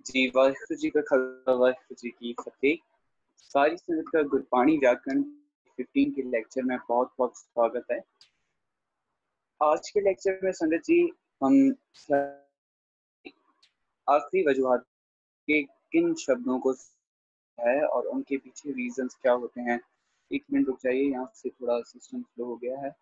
जी, वाहिगुरु जी का खालसा वाहिगुरु जी की फतेह। सारी संगत का गुरबाणी व्याकरण 15 के लेक्चर में बहुत बहुत स्वागत है। आज के लेक्चर में संगत जी हम आखिरी वजूहात के किन शब्दों को है और उनके पीछे रीजंस क्या होते हैं। एक मिनट रुक जाइए, यहाँ से थोड़ा सिस्टम स्लो हो गया है।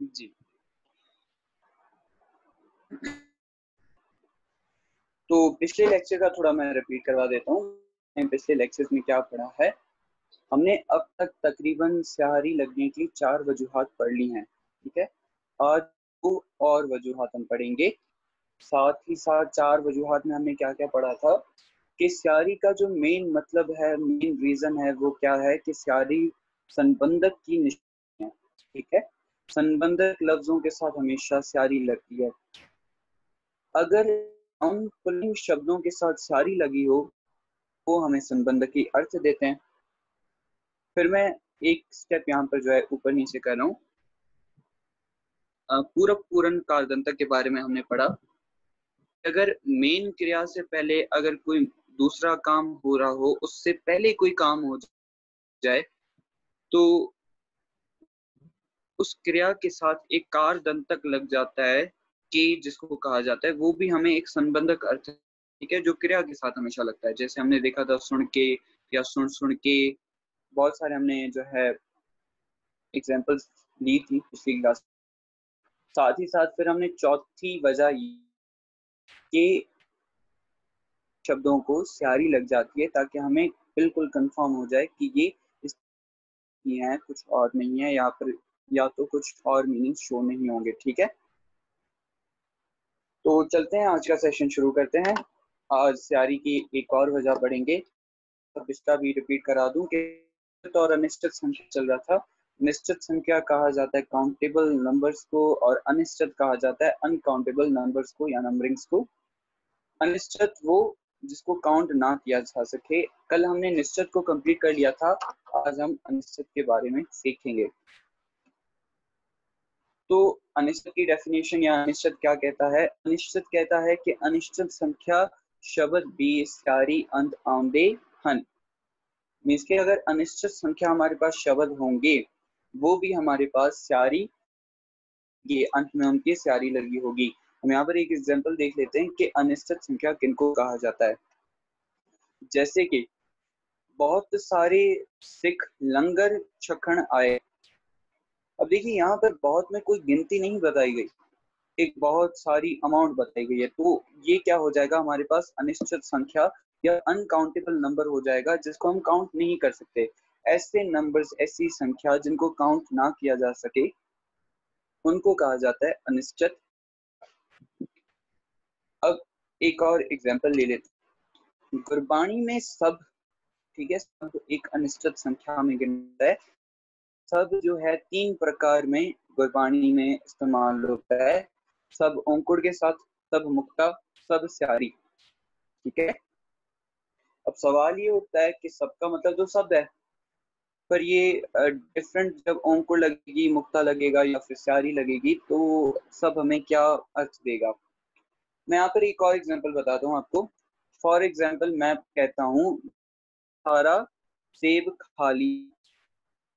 जी, तो पिछले लेक्चर का थोड़ा मैं रिपीट करवा देता हूँ। पिछले लेक्चर में क्या पढ़ा है, हमने अब तक तकरीबन स्याही लगने की 4 वजूहात पढ़ ली हैं। ठीक है, आज 2 और वजूहात हम पढ़ेंगे। साथ ही साथ 4 वजूहात में हमने क्या क्या पढ़ा था कि स्याही का जो मेन मतलब है, मेन रीजन है, वो क्या है कि स्याही संबंधक की निशानी है। ठीक है, संबंधक लफ्जों के साथ हमेशा स्याही लगती है। अगर हम पुल्लिंग शब्दों के साथ स्याही लगी हो वो हमें संबंधक की अर्थ देते हैं। फिर मैं एक स्टेप यहाँ पर जो है ऊपर नीचे कर रहा हूँ। पूरक पूर्ण कालदंतक के बारे में हमने पढ़ा। अगर मेन क्रिया से पहले अगर कोई दूसरा काम हो रहा हो, उससे पहले कोई काम हो जाए, तो उस क्रिया के साथ एक कार दंतक लग जाता है कि जिसको कहा जाता है, वो भी हमें एक संबंधक अर्थ, ठीक है, जो क्रिया के साथ हमेशा लगता है। जैसे हमने देखा था सुन के या सुन सुन के, बहुत सारे हमने जो है एग्जांपल्स ली थी पिछली क्लास। साथ ही साथ फिर हमने चौथी वजह के शब्दों को स्याही लग जाती है ताकि हमें बिल्कुल कंफर्म हो जाए कि ये इस है, कुछ और नहीं है, या फिर या तो कुछ और मीनिंग शो नहीं होंगे। ठीक है, तो चलते हैं, आज का सेशन शुरू करते हैं। आज स्याही की एक और वजह पढ़ेंगे। अब इसका भी रिपीट करा दूं कि और अनिश्चित संख्या चल रहा था। निश्चित संख्या कहा जाता है काउंटेबल नंबर्स को, और अनिश्चित कहा जाता है अनकाउंटेबल नंबर्स को या नंबरिंग्स को। अनिश्चित वो जिसको काउंट ना किया जा सके। कल हमने निश्चित को कंप्लीट कर लिया था, आज हम अनिश्चित के बारे में सीखेंगे। तो अनिश्चित की डेफिनेशन या अनिश्चित क्या कहता है? अनिश्चित कहता है कि अनिश्चित संख्या शब्द बी स्यारी अंत आंदे हन। मीन्स के अगर अनिश्चित संख्या हमारे पास शब्द होंगे, वो भी हमारे पास स्यारी, ये अंत में उनकी स्यारी लगी होगी। हम यहाँ पर एक एग्जांपल देख लेते हैं कि अनिश्चित संख्या किनको कहा जाता है। जैसे कि बहुत सारे सिख लंगर छकण आए। अब देखिए यहाँ पर बहुत में कोई गिनती नहीं बताई गई, एक बहुत सारी अमाउंट बताई गई है, तो ये क्या हो जाएगा, हमारे पास अनिश्चित संख्या या अनकाउंटेबल नंबर हो जाएगा जिसको हम काउंट नहीं कर सकते। ऐसे नंबर्स, ऐसी संख्या जिनको काउंट ना किया जा सके, उनको कहा जाता है अनिश्चित। अब एक और एग्जांपल ले लेते हैं। गुरबाणी में सब, ठीक है, सब एक अनिश्चित संख्या में गिनता है। सब जो है 3 प्रकार में गुरबाणी में इस्तेमाल होता है। सब औंकुड़ के साथ, सब मुक्ता, सब स्यारी। ठीक है, अब सवाल ये उठता है कि सबका मतलब जो शब्द है, पर ये डिफरेंट जब अंकुर लगेगी, मुक्ता लगेगा या फिर स्यारी लगेगी, तो सब हमें क्या अर्थ देगा। मैं यहाँ पर एक और एग्जांपल बताता हूँ आपको। फॉर एग्जांपल मैं कहता हूँ सारा सेब खा ली।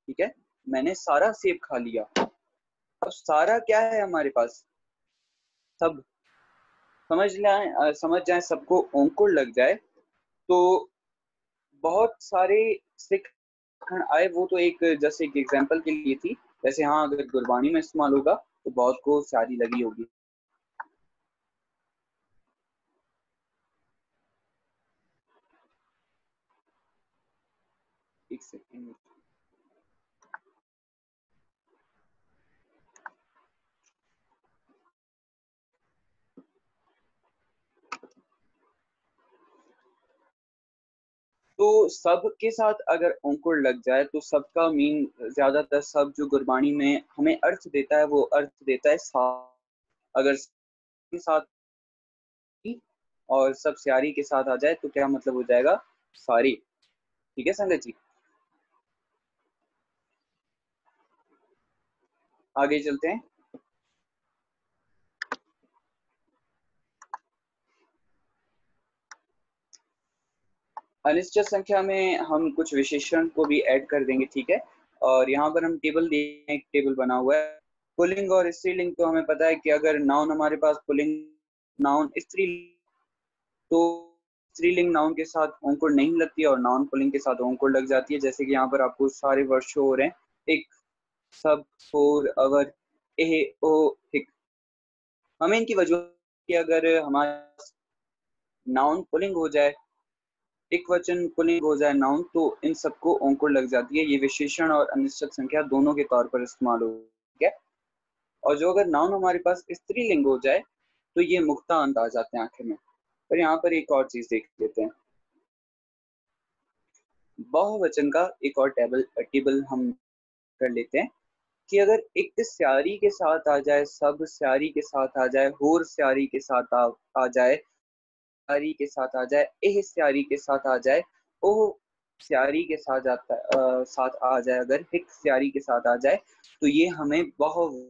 ठीक है, मैंने सारा सेब खा लिया। अब सारा क्या है हमारे पास? सब। समझ जाए, सबको अंकुर लग जाए, तो बहुत सारे सिख खंड आए, वो तो एक जैसे एक एग्जांपल के लिए थी। वैसे हाँ, अगर गुरबानी में इस्तेमाल होगा तो बहुत को सारी लगी होगी। एक सेकंड। तो सब के साथ अगर अंकुर लग जाए तो सबका मीन ज्यादातर सब जो गुरबानी में हमें अर्थ देता है वो अर्थ देता है सा। अगर के साथ और सब स्यारी के साथ आ जाए तो क्या मतलब हो जाएगा सारी। ठीक है संगत जी, आगे चलते हैं। अनिश्चित संख्या में हम कुछ विशेषण को भी ऐड कर देंगे, ठीक है। और यहाँ पर हम टेबल देखें, एक टेबल बना हुआ है पुल्लिंग और स्त्रीलिंग। तो हमें पता है कि अगर नाउन हमारे पास पुल्लिंग नाउन स्त्री, तो स्त्रीलिंग नाउन के साथ अंकुर नहीं लगती और नाउन पुल्लिंग के साथ अंकुर लग जाती है। जैसे कि यहाँ पर आपको सारे वर्ड शो हो रहे हैं, एक, सब, फोर, अवर, ए, ओ, हिक। हमें इनकी वजह कि अगर हमारे नाउन पुल्लिंग हो जाए, एक वचन पुल्लिंग हो जाए नाउन, तो इन सबको अंकुर लग जाती है। ये विशेषण और अनिश्चित संख्या दोनों के तौर पर इस्तेमाल हो, ठीक है। और जो अगर नाउन हमारे पास स्त्रीलिंग हो जाए तो ये मुक्तांत आ जाते हैं आखिर में। पर यहाँ पर एक और चीज देख लेते हैं, बहुवचन का एक और टेबल टेबल हम कर लेते हैं कि अगर एक स्यारी के साथ आ जाए, सब स्यारी के साथ आ जाए, होर स्यारी के साथ आ जाए, स्यारी के साथ आ जाए, एह स्यारी के साथ आ जाए, ओह स्यारी के साथ साथ आ जाए, अगर हिक स्यारी के साथ आ जाए, तो ये हमें बहुवचन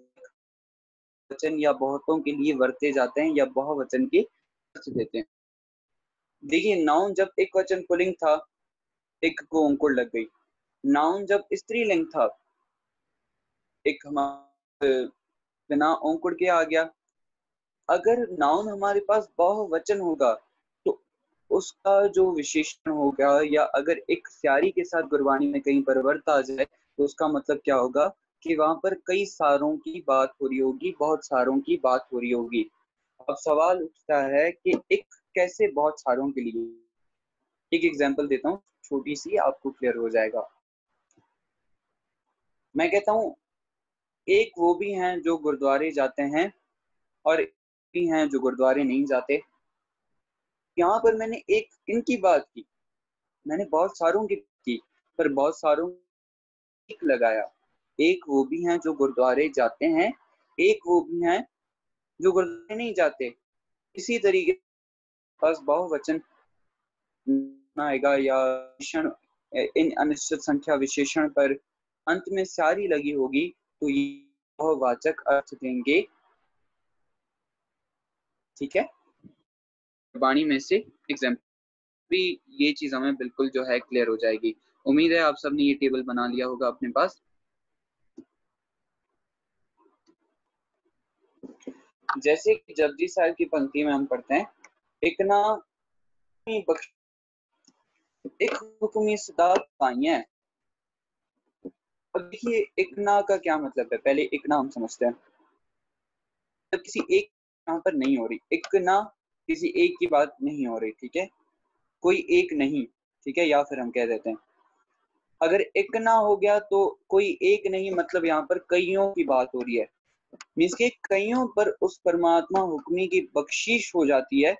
या बहुतों के लिए वर्ते जाते हैं या बहुवचन के अर्थ देते हैं। देखिए नाउन जब एक वचन पुल्लिंग था, एक को अंकुर लग गई। नाउन जब स्त्रीलिंग था, एक हमारे बिना अंकुर के आ गया। अगर नाउन हमारे पास बहुवचन होगा तो उसका जो विशेषण होगा, या अगर एक स्यारी के साथ गुरबानी में कहीं पर वर्त आ जाए, तो उसका मतलब क्या होगा कि वहां पर कई सारों की बात हो रही होगी, बहुत सारों की बात हो रही होगी। अब सवाल उठता है कि एक कैसे बहुत सारों के लिए। एक एग्जांपल देता हूँ छोटी सी, आपको क्लियर हो जाएगा। मैं कहता हूँ एक वो भी हैं जो गुरुद्वारे जाते हैं और भी हैं जो गुरुद्वारे नहीं जाते। यहाँ पर मैंने एक इनकी बात की, मैंने बहुत सारों की, पर बहुत सारों एक लगाया। एक वो भी हैं जो गुरुद्वारे जाते हैं, एक वो भी हैं जो गुरुद्वारे नहीं जाते। इसी तरीके पास बहुवचन आएगा या विशेषण, इन अनिश्चित संख्या विशेषण पर अंत में सारी लगी होगी तो ये बहुवाचक अर्थ देंगे, ठीक है। वाणी में से एग्जाम्पल भी ये चीज हमें बिल्कुल जो है क्लियर हो जाएगी। उम्मीद है आप सबने ये टेबल बना लिया होगा अपने पास। जैसे कि जपजी साहिब की पंक्ति में हम पढ़ते हैं, एक ना बख्श, एक हुक्मी सदा पाइए। अब देखिए एक ना का क्या मतलब है, पहले एक ना हम समझते हैं। तो किसी एक यहाँ पर नहीं हो रही, एक ना किसी एक की बात नहीं हो रही, ठीक है। कोई एक नहीं, ठीक है, या फिर हम कह देते हैं अगर एक ना हो गया तो कोई एक नहीं, मतलब यहाँ पर कईयों की बात हो रही है। मीन्स के कईयों पर उस परमात्मा हुक्मी की बख्शीश हो जाती है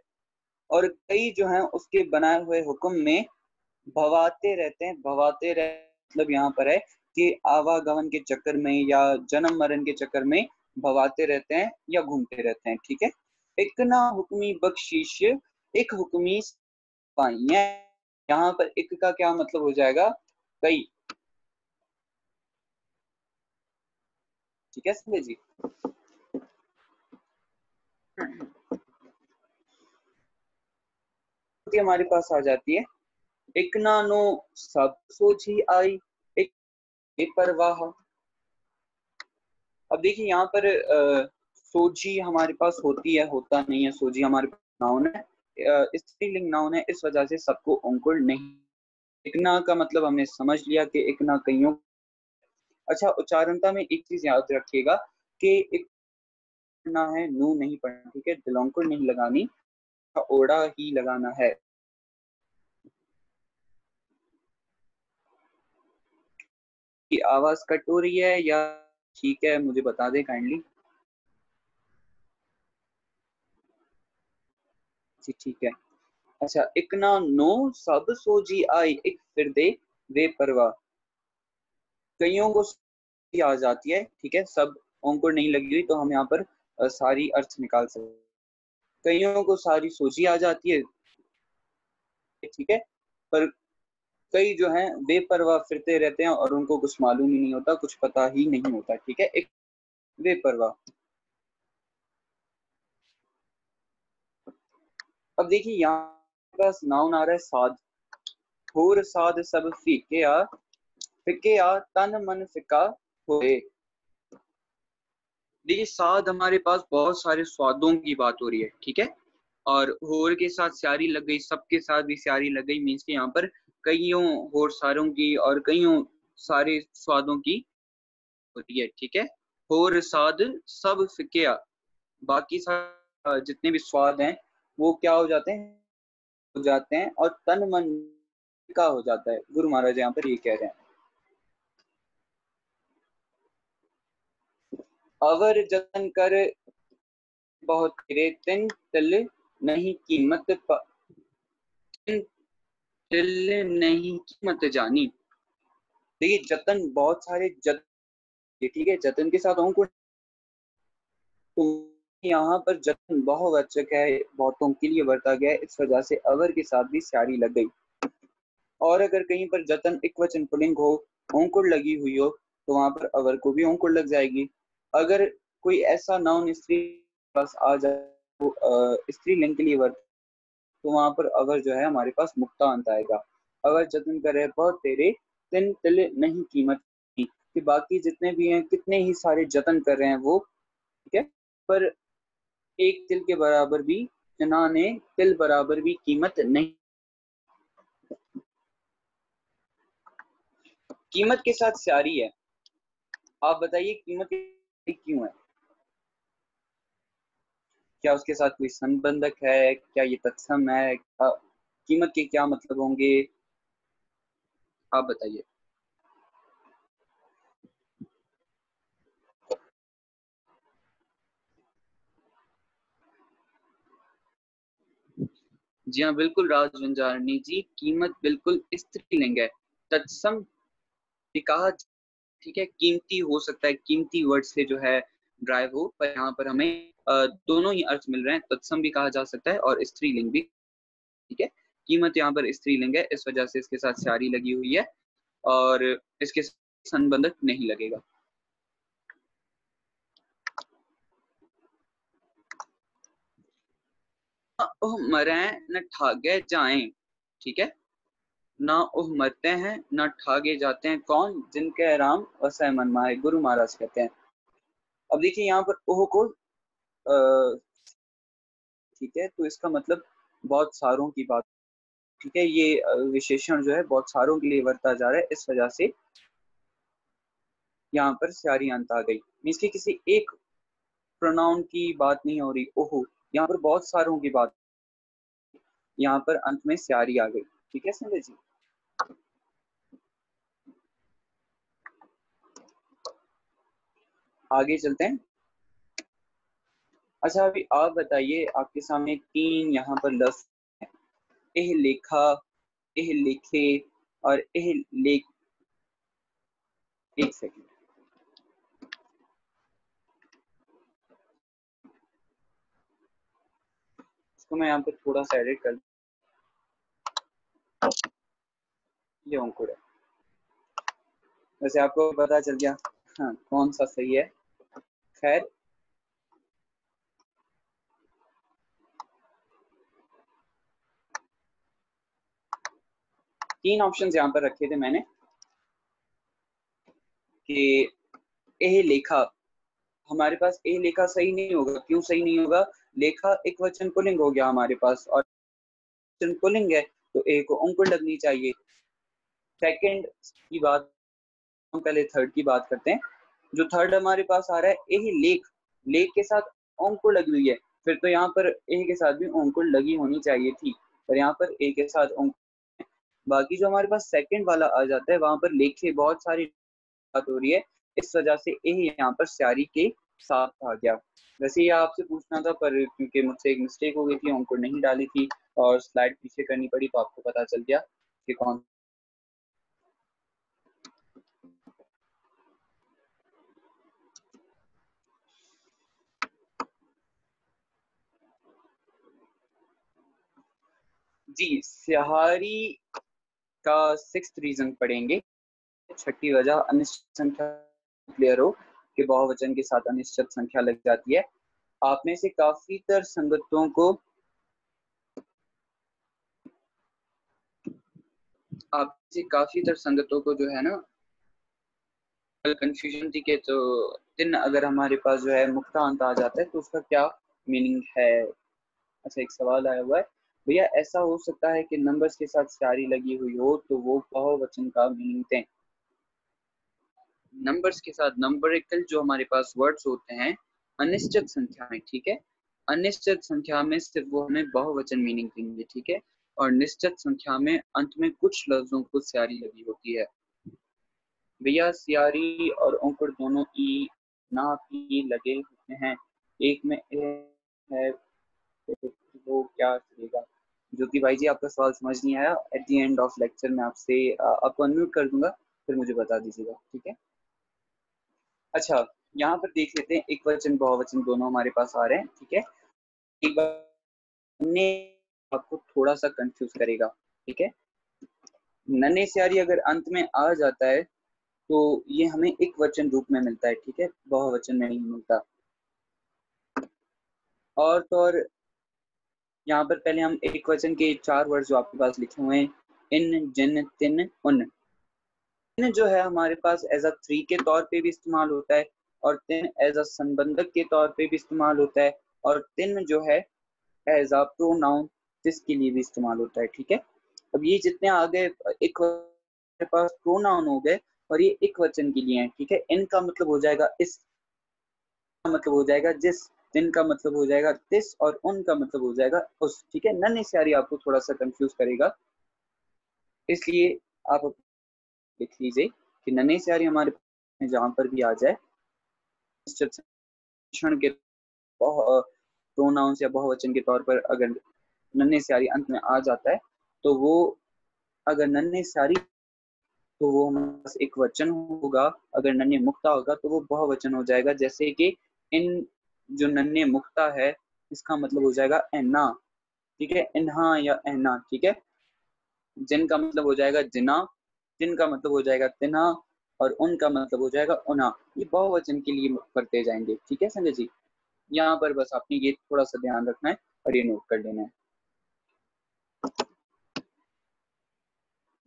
और कई जो हैं उसके बनाए हुए हुक्म में भवाते रहते हैं। भवाते रह मतलब यहाँ पर है कि आवागमन के चक्कर में या जन्म मरण के चक्कर में भवाते रहते हैं या घूमते रहते हैं, ठीक है। एक ना हुक्मी बख्शीश, एक हुक्मी पाइए। यहाँ पर एक का क्या मतलब हो जाएगा, कई, ठीक है संजय जी। हमारे पास आ जाती है, एक नानो सब सोची आई, एक परवाह। अब देखिए यहाँ पर सोची हमारे पास होती है, होता नहीं है। सोची हमारे पास नाउन है, स्त्रीलिंग नाउन है, इस वजह से सबको अंकुर नहीं। इकना का मतलब हमने समझ लिया कि इकना कईयों। अच्छा उच्चारणता में एक चीज याद रखिएगा कि एक पढ़ना है, नू नहीं पढ़ना, ठीक है, दिलोंकुर नहीं लगानी, ओड़ा ही लगाना है। कि आवाज कट हो रही है या ठीक है, मुझे बता दें काइंडली। जी ठीक है। अच्छा, इकना नो सब सोजी आई एक फिर दे वे परवा। कईयों को आ जाती है, ठीक है, सब अंकुर नहीं लगी हुई तो हम यहाँ पर सारी अर्थ निकाल सकते। कईयों को सारी सोची आ जाती है, ठीक है, पर कई जो हैं बेपरवाह फिरते रहते हैं और उनको कुछ मालूम ही नहीं होता, कुछ पता ही नहीं होता, ठीक है, एक बेपरवाह। अब देखिए यहाँ पास नाउन आ रहा है साध। होर साध सब फिके आ तन मन फिका होए। देखिए साध हमारे पास बहुत सारे स्वादों की बात हो रही है, ठीक है, और होर के साथ स्यारी लग गई, सबके साथ भी स्यारी लग गई, मीन्स के यहाँ पर कईयों होर सारों की और कईयों सारे स्वादों की होती है, ठीक है। होर साध सब फिकिया, बाकी सारे जितने भी स्वाद हैं वो क्या हो जाते हैं और तन मन का हो जाता है। गुरु महाराज यहाँ पर ये कह रहे हैं, अवर जतन कर बहुत तेरे तिन तिल नहीं कीमत तिन तिल नहीं कीमत जानी। देखिए जतन, बहुत सारे जतन, ठीक है, जतन के साथ अंकुर, तो यहाँ पर जतन बहुवचक है, बहुतों के लिए बरता गया है, इस वजह से अवर के साथ भी स्यारी लग गई। और अगर कहीं पर जतन एकवचन पुल्लिंग हो, अंकुर लगी हुई हो, तो वहां पर अवर को भी अंकुर लग जाएगी। अगर कोई ऐसा नाउन स्त्री पास आ जाए तो स्त्रीलिंग के लिए वर्त, तो वहां पर अवर जो है हमारे पास मुक्तांत आएगा। अगर जतन करे बहुत तेरे तिन तिल नहीं कीमत की, कि बाकी जितने भी हैं कितने ही सारे जतन कर रहे हैं वो, ठीक है, पर एक तिल के बराबर भी, जना ने तिल बराबर भी कीमत नहीं। कीमत के साथ स्यारी है, आप बताइए कीमत क्यों है? क्या उसके साथ कोई संबंधक है? क्या ये तत्सम है? क्या कीमत के क्या मतलब होंगे? आप बताइए। जी हाँ बिल्कुल राजवंजारणी जी, कीमत बिल्कुल स्त्रीलिंग है। तत्सम भी कहा, ठीक है, कीमती हो सकता है, कीमती वर्ड से जो है ड्राइव हो, पर यहाँ पर हमें दोनों ही अर्थ मिल रहे हैं, तत्सम भी कहा जा सकता है और स्त्रीलिंग भी, ठीक है। कीमत यहाँ पर स्त्रीलिंग है, इस वजह से इसके साथ स्यारी लगी हुई है और इसके संबंधक नहीं लगेगा। ओह मरे न ठागे जाएं, ठीक है, ना ओह मरते हैं ना ठागे जाते हैं, कौन? जिनके राम वसै मन माहे, गुरु महाराज कहते हैं। अब देखिए यहाँ पर ओह को ठीक है, तो इसका मतलब बहुत सारों की बात, ठीक है, ये विशेषण जो है बहुत सारों के लिए बरता जा रहा है, इस वजह से यहाँ पर स्यारी अंत आ गई। मीन्स की किसी एक प्रोनाउन की बात नहीं हो रही, ओहो, यहाँ पर बहुत सारों की बात, यहाँ पर अंत में स्यारी आ गई, ठीक है संजय जी। आगे चलते हैं। अच्छा अभी आप बताइए, आपके सामने तीन यहाँ पर लफ्ज, एह लेखा, एह लेखे और एह लेख। एक सेकंड, इसको मैं यहाँ पे थोड़ा सा एडिट कर, ये अंकुर है। वैसे आपको पता चल गया हाँ कौन सा सही है। खैर, तीन ऑप्शंस यहाँ पर रखे थे मैंने कि एह लेखा, हमारे पास ए लेखा सही नहीं होगा। क्यों सही नहीं होगा? लेखा एक वचन पुल्लिंग हो गया हमारे पास, और वचन पुल्लिंग है तो ए को अंकुर लगनी चाहिए। सेकंड की बात, हम पहले थर्ड की बात करते हैं। जो थर्ड हमारे पास आ रहा है ए लेख, लेख के साथ अंकुर लगी हुई है, फिर तो यहाँ पर ए के साथ भी अंकुर लगी होनी चाहिए थी, पर यहाँ पर ए के साथ अंकुर। बाकी जो हमारे पास सेकंड वाला आ जाता है, वहां पर लेखे बहुत सारी बात हो रही है, इस वजह से ए यहाँ पर स्यारी के साथ आ गया। वैसे ये आपसे पूछना था, पर क्योंकि मुझसे एक मिस्टेक हो गई थी, अंकुर नहीं डाली थी, और स्लाइड पीछे करनी पड़ी तो आपको पता चल गया कि कौन। जी, स्याहारी का 6th रीजन पढ़ेंगे। छठी वजह अनिश्चित संख्या क्लियर हो कि बहुवचन के साथ अनिश्चित संख्या लग जाती है। आप में से काफी संगतों को जो है ना कंफ्यूजन थी कि तो दिन अगर हमारे पास जो है मुक्तांत आ जाता है तो उसका क्या मीनिंग है। अच्छा, एक सवाल आया हुआ है, भैया ऐसा हो सकता है कि नंबर्स के साथ स्यारी लगी हुई हो तो वो बहुवचन का मीनिंग दें। नंबर्स के साथ नंबरिकल जो हमारे पास वर्ड्स होते हैं अनिश्चित संख्या में, ठीक है, अनिश्चित संख्या में सिर्फ वो हमें बहुवचन मीनिंग देंगे, ठीक है, और निश्चित संख्या में अंत में कुछ लफ्जों को स्यारी लगी होती है। भैया सियारी और अंकुर दोनों ई ना पी लगे होते हैं, एक में ए है तो वो क्या करेगा। ज्योति भाई जी, आपका सवाल समझ नहीं आया, at the end of lecture में आपसे आपको अनम्यूट कर दूंगा, फिर मुझे बता दीजिएगा, ठीक है। अच्छा, यहाँ पर देख लेते हैं, एक वचन बहुवचन दोनों हमारे पास आ रहे हैं, ठीक है। एक बार ने आपको थोड़ा सा कंफ्यूज करेगा, ठीक है। नन्हे स्यारी अगर अंत में आ जाता है तो ये हमें एक वचन रूप में मिलता है, ठीक है, बहुवचन में नहीं मिलता। और तो और यहाँ पर पहले हम एक वचन के 4 वर्ड जो आपके पास लिखे हुए हैं, इन जिन तिन उन। तिन जो है हमारे पास एज अ 3 के तौर पे भी इस्तेमाल होता है और तिन एज अ संबंधक के तौर पे भी इस्तेमाल होता है और तिन जो है एज अ प्रोनाउन जिसके लिए भी इस्तेमाल होता है, ठीक है। अब ये जितने आगे एक हमारे पास प्रोनाउन हो गए और ये एक वचन के लिए हैं, ठीक है। इनका मतलब हो जाएगा इस, मतलब हो जाएगा जिस, दिन का मतलब हो जाएगा तिस और उन का मतलब हो जाएगा उस, ठीक है। नन स्यारी आपको थोड़ा सा कंफ्यूज करेगा, इसलिए आप लिख लीजिए कि नन्हे स्यारी हमारे जहां पर भी आ जाए क्षण के प्रोनाउंस या बहुवचन के तौर पर अगर नन्हे स्यारी अंत में आ जाता है तो वो, अगर नन्हे स्यारी तो वो हमारे पास एक वचन होगा, अगर नन्हे मुक्ता होगा तो वो बहुवचन हो जाएगा। जैसे कि इन जो नन्हे मुक्ता है इसका मतलब हो जाएगा एना, ठीक है, इन्हा या एना, ठीक है। जिन का मतलब हो जाएगा जिना, जिन का मतलब हो जाएगा तिना और उनका मतलब हो जाएगा उना। ये बहुवचन के लिए करते जाएंगे, ठीक है संजय जी। यहाँ पर बस आपने ये थोड़ा सा ध्यान रखना है और ये नोट कर लेना है।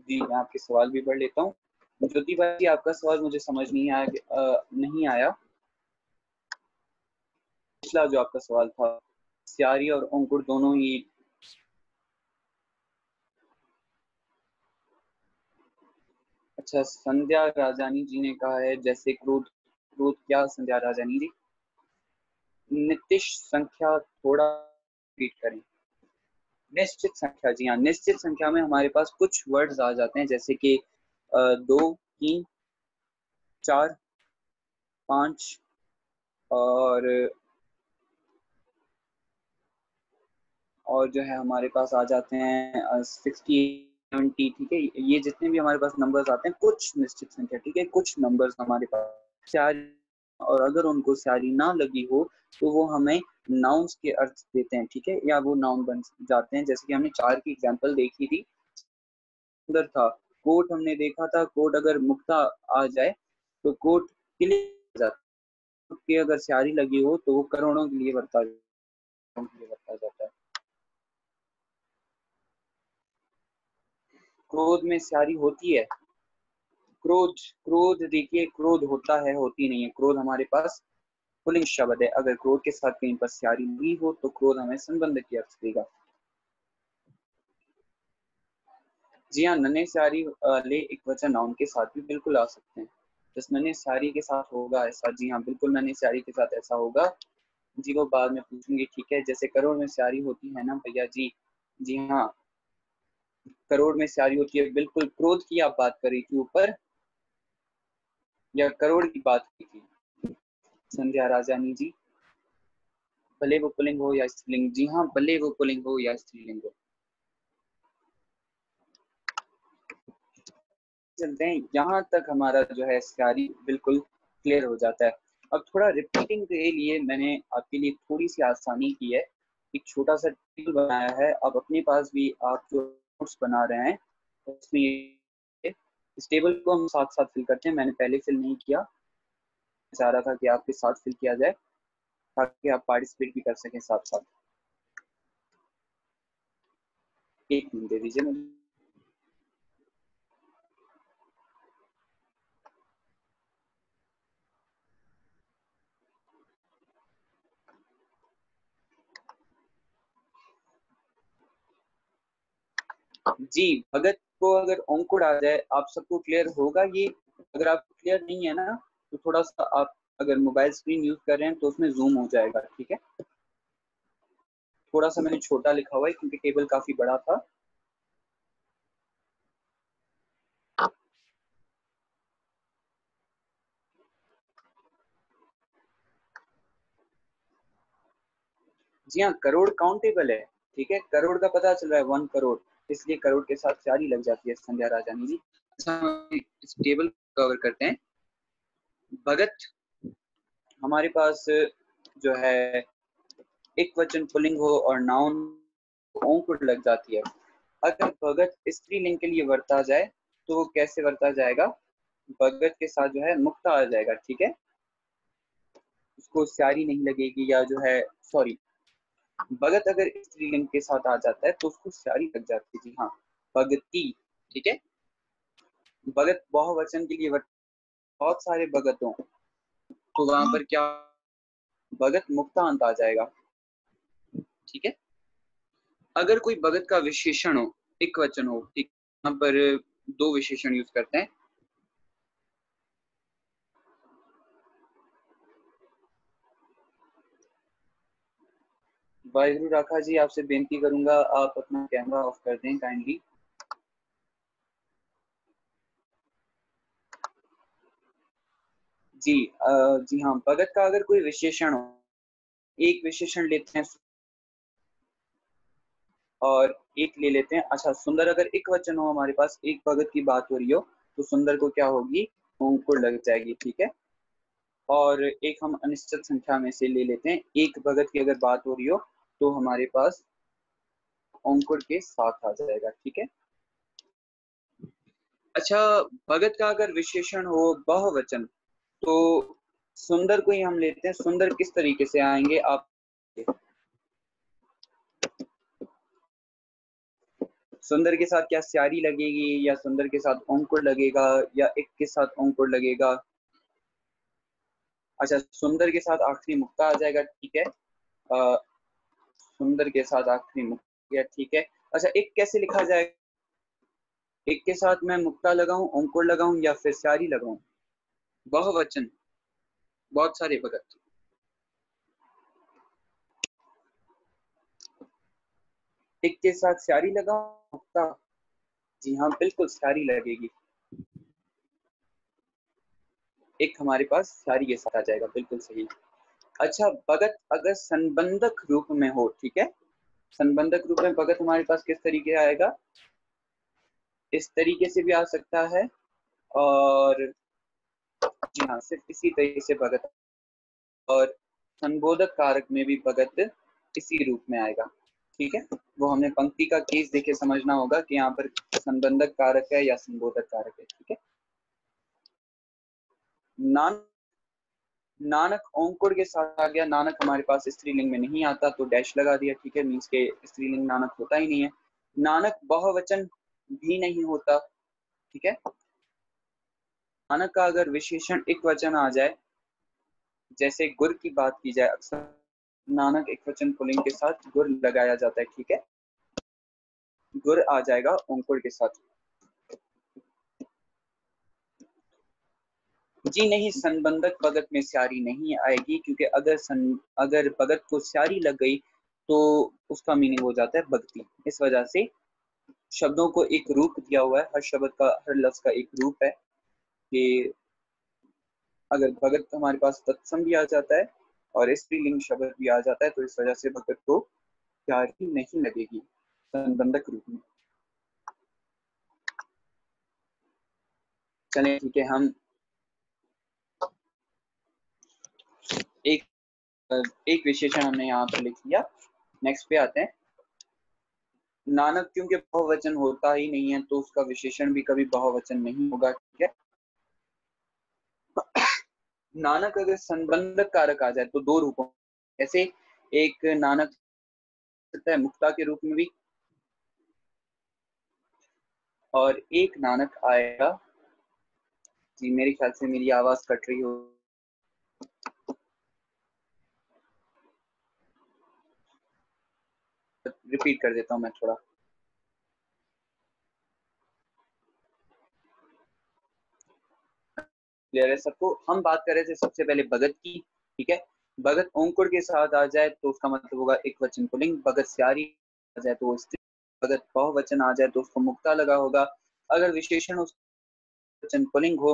जी, मैं आपके सवाल भी पढ़ लेता हूँ। ज्योति भाई, आपका सवाल मुझे समझ नहीं आया, नहीं आया। पिछला जो आपका सवाल था, स्यारी और अंकुर दोनों ही। अच्छा, संध्या राजानी जी ने कहा है जैसे क्रोध, क्रोध क्या संध्या राजानी जी? नितिश संख्या थोड़ा रिपीट करें। निश्चित संख्या, जी हाँ, निश्चित संख्या में हमारे पास कुछ वर्ड्स आ जाते हैं जैसे कि 2, 3, 4, 5 और जो है हमारे पास आ जाते हैं 60, 70, ठीक है। ये जितने भी हमारे पास नंबर्स आते हैं कुछ निश्चित संख्या, ठीक है, कुछ नंबर्स हमारे पास स्यारी, और अगर उनको स्यारी ना लगी हो तो वो हमें नाउन्स के अर्थ देते हैं, ठीक है, या वो नाउन बन जाते हैं। जैसे कि हमने 4 की एग्जांपल देखी थी, सुंदर था। कोट हमने देखा था, कोट अगर मुक्ता आ जाए तो कोट के लिए जाता है, कि अगर स्यारी लगी हो तो वो करोड़ों के लिए बरता जाता है। क्रोध में स्यारी होती है? क्रोध, क्रोध देखिए, क्रोध होता है, होती नहीं है। क्रोध हमारे पास पुल्लिंग शब्द है, अगर क्रोध के साथ कहीं पर स्यारी नहीं हो तो क्रोध हमें संबंध की अर्थ देगा। जी हाँ, नन्हे स्यारी ले एक वचन नाउन के साथ भी बिल्कुल आ सकते हैं। जिस नन्हे स्यारी के साथ होगा ऐसा, जी हाँ बिल्कुल, नन्हे स्यारी के साथ ऐसा होगा जी, वो बाद में पूछूंगी, ठीक है। जैसे करोड़ में स्यारी होती है ना भैया जी, जी हाँ, करोड़ में स्यारी होती है बिल्कुल। क्रोध की आप बात कर रही थी ऊपर, या करोड़ की बात की थी संध्या राजानी जी? भले वो पुल्लिंग हो या स्त्रीलिंग, जी हाँ, भले वो पुल्लिंग हो या स्त्रीलिंग हो। चलते हैं, यहाँ तक हमारा जो है स्यारी बिल्कुल क्लियर हो जाता है। अब थोड़ा रिपीटिंग के लिए मैंने आपके लिए थोड़ी सी आसानी की है, एक छोटा सा टेबल बनाया है। अब अपने पास भी आप जो नोट्स बना रहे हैं उसमें इस टेबल को हम साथ साथ फिल करते हैं। मैंने पहले फिल नहीं किया, चाह रहा था कि आपके साथ फिल किया जाए ताकि आप पार्टिसिपेट भी कर सकें साथ साथ। एक मिनट दे दीजिए मुझे। जी, भगत को अगर अंकुर आ जाए, आप सबको क्लियर होगा ये? अगर आप क्लियर नहीं है ना, तो थोड़ा सा आप अगर मोबाइल स्क्रीन यूज कर रहे हैं तो उसमें जूम हो जाएगा, ठीक है? थोड़ा सा मैंने छोटा लिखा हुआ है क्योंकि टेबल काफी बड़ा था। जी हाँ, करोड़ काउंटेबल है, ठीक है? करोड़ का पता चल रहा है, 1 करोड़, इसलिए करोड़ के साथ चार ही लग जाती है संध्या राजानी जी। अच्छा, हम इस टेबल कवर करते हैं। भगत हमारे पास जो है एक वचन पुल्लिंग हो और नाउन अंकुर लग जाती है। अगर भगत स्त्रीलिंग के लिए वर्ता जाए तो वो कैसे वर्ता जाएगा? भगत के साथ जो है मुक्ता आ जाएगा, ठीक है? उसको स्यारी नहीं लगेगी, या जो है सॉरी, भगत अगर स्त्रीलिंग के साथ आ जाता है तो उसको स्यारी लग जाती है। जी हाँ, भगती, ठीक है? भगत बहुवचन के लिए बहुत सारे भगत हों तो वहां पर क्या, भगत मुक्तांत आ जाएगा, ठीक है? अगर कोई भगत का विशेषण हो, एक वचन हो, ठीक, यहाँ पर दो विशेषण यूज करते हैं। वाहिगुरु राखा जी, आपसे बेनती करूंगा आप अपना कैमरा ऑफ कर दें काइंडली। जी जी हाँ, भगत का अगर कोई विशेषण हो, एक विशेषण लेते हैं और एक ले लेते हैं। अच्छा, सुंदर अगर एक वचन हो हमारे पास, एक भगत की बात हो रही हो, तो सुंदर को क्या होगी, अंकुर लग जाएगी, ठीक है? और एक हम अनिश्चित संख्या में से ले लेते हैं, एक भगत की अगर बात हो रही हो तो हमारे पास अंकुर के साथ आ जाएगा, ठीक है? अच्छा, भगत का अगर विशेषण हो बहुवचन, तो सुंदर को ही हम लेते हैं। सुंदर किस तरीके से आएंगे आप? सुंदर के साथ क्या स्यारी लगेगी, या सुंदर के साथ अंकुर लगेगा, या एक के साथ अंकुर लगेगा? अच्छा, सुंदर के साथ आखिरी मुक्ता आ जाएगा, ठीक है? सुंदर के साथ आखिरी मुक्ता, ठीक है? अच्छा, एक कैसे लिखा जाएगा? एक के साथ मैं मुक्ता लगाऊं, अंकुर लगाऊं, या फिर स्यारी लगाऊं? बहुवचन, बहुत सारे भगत, एक के साथ स्यारी लगाऊं, मुक्ता? जी हाँ, बिल्कुल स्यारी लगेगी। एक हमारे पास स्यारी के साथ आ जाएगा, बिल्कुल सही। अच्छा, भगत अगर संबंधक रूप में हो, ठीक है? संबंधक रूप में भगत हमारे पास किस तरीके आएगा? इस तरीके से भी आ सकता है, और जी हाँ, सिर्फ इसी तरीके से भगत, और संबोधक कारक में भी भगत इसी रूप में आएगा, ठीक है? वो हमें पंक्ति का केस देके समझना होगा कि यहाँ पर संबंधक कारक है या संबोधक कारक है, ठीक है? नान नानक अंकुर के साथ आ गया। नानक हमारे पास स्त्रीलिंग में नहीं आता तो डैश लगा दिया, ठीक है? मीन्स के स्त्रीलिंग नानक होता ही नहीं है। नानक बहुवचन भी नहीं होता, ठीक है? नानक का अगर विशेषण एक वचन आ जाए, जैसे गुर की बात की जाए, अक्सर नानक एक वचन पुल्लिंग के साथ गुर लगाया जाता है, ठीक है? गुर आ जाएगा अंकुर के साथ। जी नहीं, संबंधक भगत में स्यारी नहीं आएगी, क्योंकि अगर भगत को स्यारी लग गई तो उसका मीनिंग हो जाता है भक्ति। इस वजह से शब्दों को एक रूप दिया हुआ है, हर शब्द का, हर लफ्ज का एक रूप है कि अगर भगत हमारे पास तत्सम भी आ जाता है और स्त्रीलिंग शब्द भी आ जाता है तो इस वजह से भगत को स्यारी नहीं लगेगी संबंधक रूप में। चलें ठीक है, हम एक एक विशेषण हमने यहाँ पर लिख लिया। नेक्स्ट पे आते हैं। नानक क्योंकि बहुवचन होता ही नहीं है तो उसका विशेषण भी कभी बहुवचन नहीं होगा, ठीक है। नानक अगर संबंधक कारक आ जाए तो दो रूपों, ऐसे एक नानक है मुक्ता के रूप में भी, और एक नानक आएगा। जी मेरे ख्याल से मेरी आवाज कट रही हो, रिपीट कर देता हूं मैं थोड़ा। क्लियर है सबको? हम बात कर रहे थे सबसे पहले भगत की, ठीक है। भगत औंकुर के साथ आ जाए तो उसका मतलब होगा एक वचन पुल्लिंग। भगत स्यारी आ जाए तो वो स्त्री। भगत बहुवचन आ जाए तो उसको मुक्ता लगा होगा। अगर विशेषण उस वचन पुल्लिंग हो,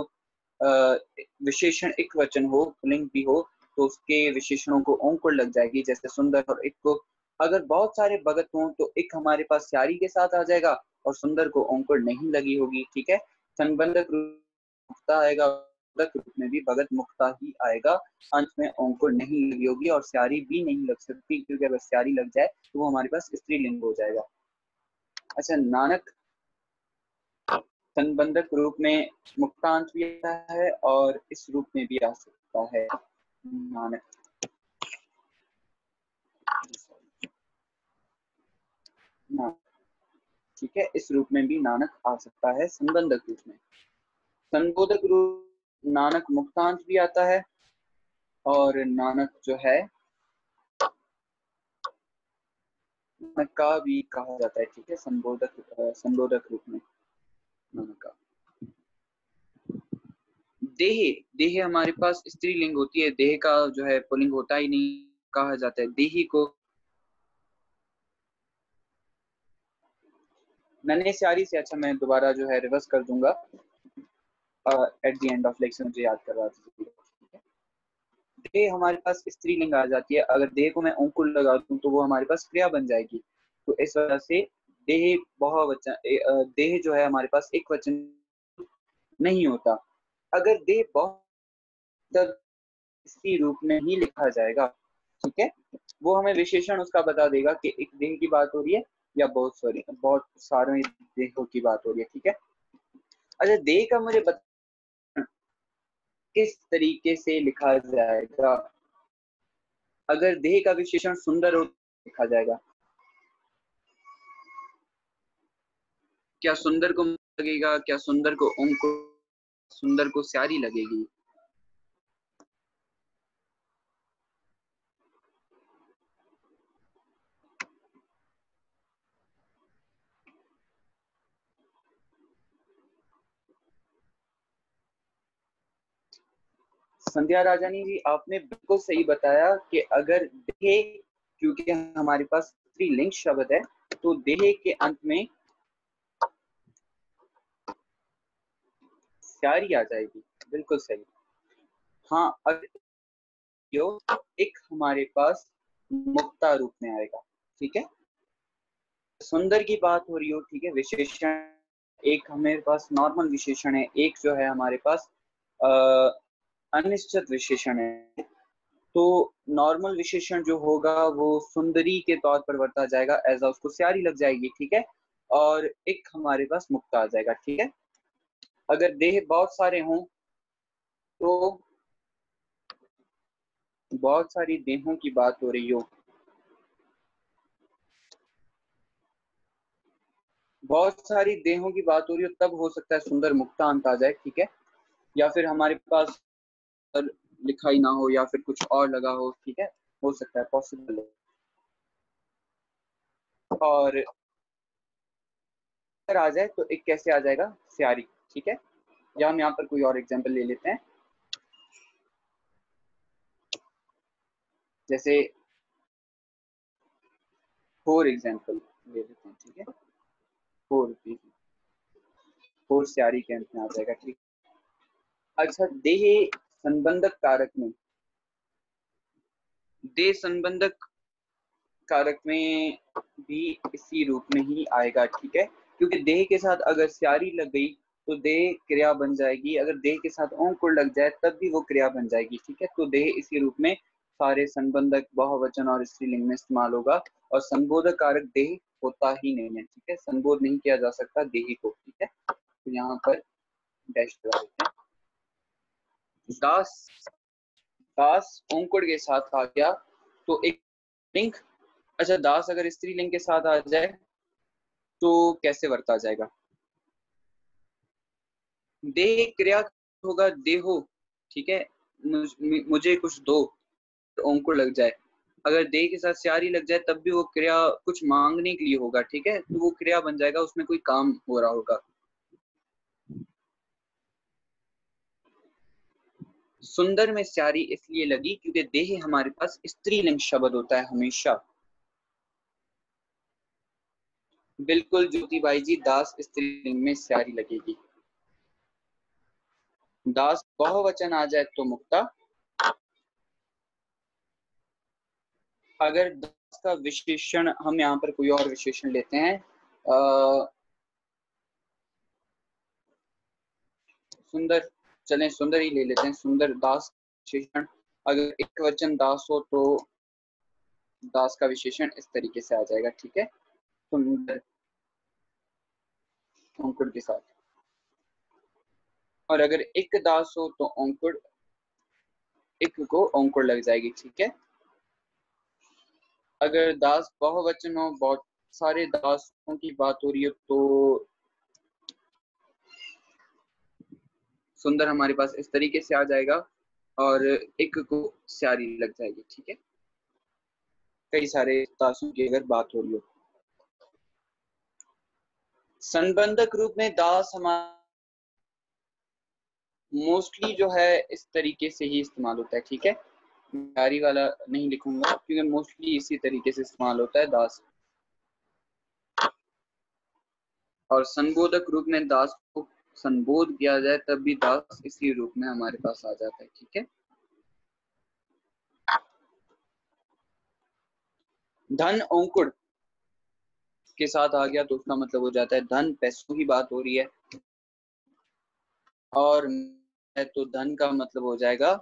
विशेषण एक वचन हो, पुल्लिंग भी हो, तो उसके विशेषणों को औंकुर लग जाएगी, जैसे सुंदर और एक को। अगर बहुत सारे भगत हों तो एक हमारे पास स्यारी के साथ आ जाएगा और सुंदर को औंकुर नहीं लगी होगी, ठीक है। संबंधक मुक्ता आएगा, रूप में भी भगत मुक्ता ही आएगा, अंत में औंकुर नहीं लगी होगी और स्यारी भी नहीं लग सकती, क्योंकि अगर स्यारी लग जाए तो वो हमारे पास स्त्रीलिंग हो जाएगा। अच्छा, नानक संबंधक रूप में मुक्तांत भी आता है और इस रूप में भी आ सकता है नानक। ठीक है, इस रूप में भी नानक आ सकता है संबंधक रूप में। संबोधक रूप नानक मुक्तांत भी आता है और नानक जो है नानक का भी कहा जाता है, ठीक है, संबोधक रूप में नानक का। देह, देह हमारे पास स्त्रीलिंग होती है, देह का जो है पुल्लिंग होता ही नहीं, कहा जाता है देही को। नन्हे स्यारी से, अच्छा मैं दोबारा जो है रिवर्स कर दूंगा, at the end of lecture मुझे याद करवा दीजिए। देह हमारे पास स्त्रीलिंग आ जाती है, अगर देह को मैं अंकुर लगा दूं तो वो हमारे पास क्रिया बन जाएगी, तो इस वजह से देह बहुवचन, देह जो है हमारे पास एक वचन नहीं होता। अगर देह बहुत इसी रूप में ही लिखा जाएगा, ठीक है, वो हमें विशेषण उसका बता देगा कि एक देह की बात हो रही है या बहुत सारे देहों की बात हो रही है, ठीक है। अच्छा, देह का मुझे किस तरीके से लिखा जाएगा? अगर देह का विशेषण सुंदर हो लिखा जाएगा, क्या सुंदर को लगेगा, क्या सुंदर को उनको, सुंदर को स्यारी लगेगी? संध्या राजानी जी, आपने बिल्कुल सही बताया कि अगर देह, क्योंकि हमारे पास स्त्रीलिंग शब्द है, तो देह के अंत में स्यारी आ जाएगी, बिल्कुल सही। हाँ, अगर यो एक हमारे पास मुक्ता रूप में आएगा, ठीक है। सुंदर की बात हो रही हो, ठीक है, विशेषण एक हमारे पास नॉर्मल विशेषण है, एक जो है हमारे पास अनिश्चित विशेषण है। तो नॉर्मल विशेषण जो होगा वो सुंदरी के तौर पर वर्ता जाएगा, एज उसको स्यारी लग जाएगी, ठीक है, और एक हमारे पास मुक्ता आ जाएगा, ठीक है। अगर देह बहुत सारे हों तो बहुत सारी देहों की बात हो रही हो, बहुत सारी देहों की बात हो रही हो, तब हो सकता है सुंदर मुक्ता अंत आ जाए, ठीक है। या फिर हमारे पास लिखा ही ना हो या फिर कुछ और लगा हो, ठीक है, हो सकता है, पॉसिबल है। और अगर आ जाए तो एक कैसे आ जाएगा? स्यारी, ठीक है। या हम यहाँ पर कोई और एग्जांपल ले लेते हैं, जैसे फोर एग्जांपल ले लेते हैं, ठीक है। फोर भी, फोर स्यारी के अंत में आ जाएगा, ठीक। अच्छा, देह संबंधक कारक में, देह संबंधक कारक में भी इसी रूप में ही आएगा, ठीक है, क्योंकि देह के साथ अगर स्यारी लग गई तो देह क्रिया बन जाएगी। अगर देह के साथ ओंकुड़ लग जाए तब भी वो क्रिया बन जाएगी, ठीक है। तो देह इसी रूप में सारे संबंधक, बहुवचन और स्त्रीलिंग में इस्तेमाल होगा। और संबोधक कारक देह होता ही नहीं है, ठीक है। संबोध नहीं किया जा सकता देही को, ठीक है। तो यहाँ पर डैश लगा देते हैं। दास, दास ओंकुड़ के साथ आ गया तो एक लिंग। अच्छा, दास अगर स्त्रीलिंग के साथ आ जाए तो कैसे वर्ता जाएगा? देह क्रिया होगा देहो, ठीक है। मुझे कुछ दो, तो ओंकुड़ लग जाए। अगर देह के साथ स्यारी लग जाए तब भी वो क्रिया कुछ मांगने के लिए होगा, ठीक है। तो वो क्रिया बन जाएगा, उसमें कोई काम हो रहा होगा। सुंदर में स्यारी इसलिए लगी क्योंकि देह हमारे पास स्त्रीलिंग शब्द होता है हमेशा। बिल्कुल ज्योति भाई जी, दास स्त्रीलिंग में स्यारी लगेगी। दास बहुवचन आ जाए तो मुक्ता। अगर दास का विशेषण, हम यहाँ पर कोई और विशेषण लेते हैं, सुंदर, चलें सुंदर ही ले लेते हैं। सुंदर दास विशेषण, अगर एक वचन दास हो तो दास का विशेषण इस तरीके से आ जाएगा, ठीक है। सुंदर अंकुर के साथ। और अगर एक दास हो तो अंकुर, एक को अंकुर लग जाएगी, ठीक है। अगर दास बहुवचन हो, बहुत सारे दासों की बात हो रही है, तो सुंदर हमारे पास इस तरीके से आ जाएगा और एक को स्यारी लग जाएगी, ठीक है। कई सारे दासों की अगर बात हो रही हो। संबंधक रूप में दास हमारा मोस्टली जो है इस तरीके से ही इस्तेमाल होता है, ठीक है। स्यारी वाला नहीं लिखूंगा क्योंकि मोस्टली इसी तरीके से इस्तेमाल होता है दास। और संबोधक रूप में दास को संबोध किया जाए तब भी दास इसी रूप में हमारे पास आ जाता है, ठीक है। धन अंकुर के साथ आ गया तो उसका मतलब हो जाता है धन, पैसों की बात हो रही है। और तो धन का मतलब हो जाएगा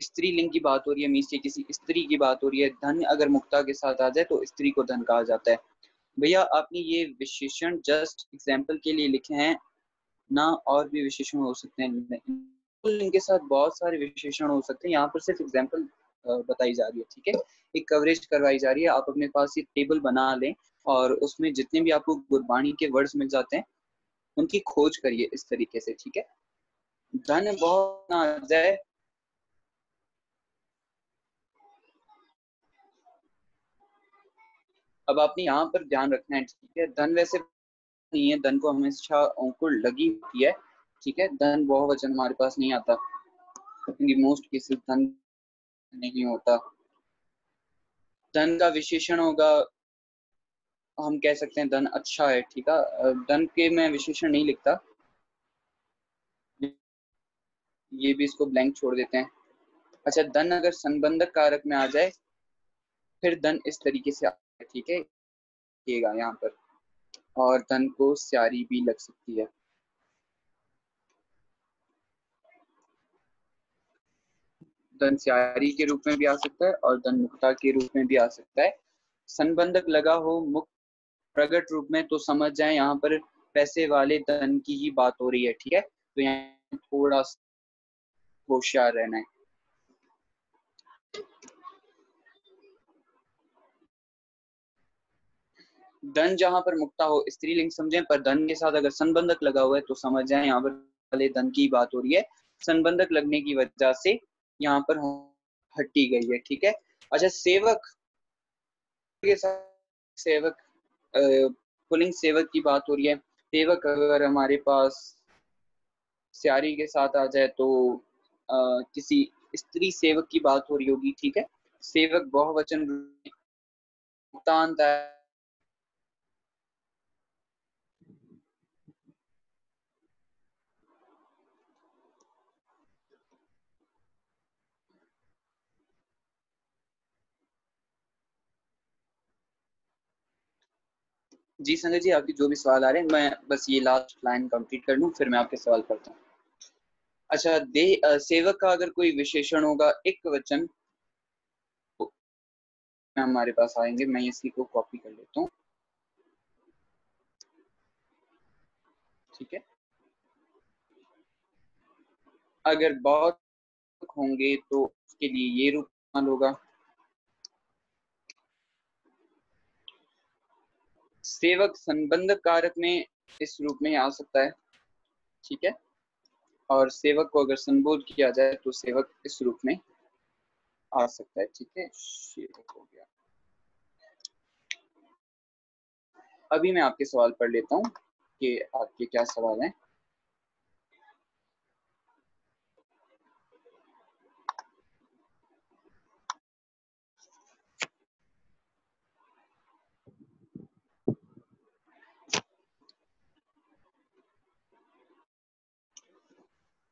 स्त्रीलिंग की बात हो रही है, मीन्स की किसी स्त्री की बात हो रही है। धन अगर मुक्ता के साथ आ जाए तो स्त्री को धन कहा जाता है। भैया आपने ये विशेषण जस्ट एग्जाम्पल के लिए लिखे हैं ना, और भी विशेषण हो सकते हैं। इनके साथ बहुत सारे विशेषण हो सकते हैं, यहाँ पर सिर्फ एग्जाम्पल बताई जा रही है, ठीक है। एक कवरेज करवाई जा रही है। आप अपने पास ये टेबल बना लें और उसमें जितने भी आपको गुरबाणी के वर्ड्स मिल जाते हैं उनकी खोज करिए इस तरीके से, ठीक है। धन बहुत ना आ जाए, अब आपने यहाँ पर ध्यान रखना है, ठीक है। धन वैसे नहीं है, धन को हमेशा अंकुर लगी होती है, ठीक है। धन बहुवचन हमारे पास नहीं आता क्योंकि मोस्ट केसेस धन नहीं होता। धन का विशेषण होगा, हम कह सकते हैं धन अच्छा है, ठीक है। धन के मैं विशेषण नहीं लिखता, ये भी इसको ब्लैंक छोड़ देते हैं। अच्छा, धन अगर संबंधक कारक में आ जाए फिर धन इस तरीके से आता है, ठीक है। यहाँ पर और धन को स्यारी भी लग सकती है। धन स्यारी के रूप में भी आ सकता है और धन मुक्ता के रूप में भी आ सकता है। संबंधक लगा हो मुक्त प्रकट रूप में तो समझ जाए यहाँ पर पैसे वाले धन की ही बात हो रही है, ठीक है। तो यहाँ थोड़ा होशियार रहना है। धन जहां पर मुक्ता हो स्त्रीलिंग समझें, पर धन के साथ अगर संबंधक लगा हुआ है तो समझ जाए यहाँ पर वाले धन की बात हो रही है। संबंधक लगने की वजह से यहाँ पर हटी गई है, ठीक है। अच्छा, सेवक के साथ सेवक, पुल्लिंग सेवक की बात हो रही है। सेवक अगर हमारे पास स्यारी के साथ आ जाए तो किसी स्त्री सेवक की बात हो रही होगी, ठीक है। सेवक बहुवचन भुगतान है। जी संजय जी, आपके जो भी सवाल आ रहे हैं, मैं बस ये लास्ट लाइन कंप्लीट कर लूं, फिर मैं आपके सवाल करता हूँ। अच्छा, सेवक का अगर कोई विशेषण होगा एक वचन, तो हमारे पास आएंगे। मैं इसी को कॉपी कर लेता हूँ, ठीक है। अगर बहुत होंगे तो उसके लिए ये रूप इस्तेमाल होगा। सेवक संबंध कारक में इस रूप में आ सकता है, ठीक है। और सेवक को अगर संबोध किया जाए तो सेवक इस रूप में आ सकता है, ठीक है। सेवक हो गया। अभी मैं आपके सवाल पढ़ लेता हूँ कि आपके क्या सवाल हैं।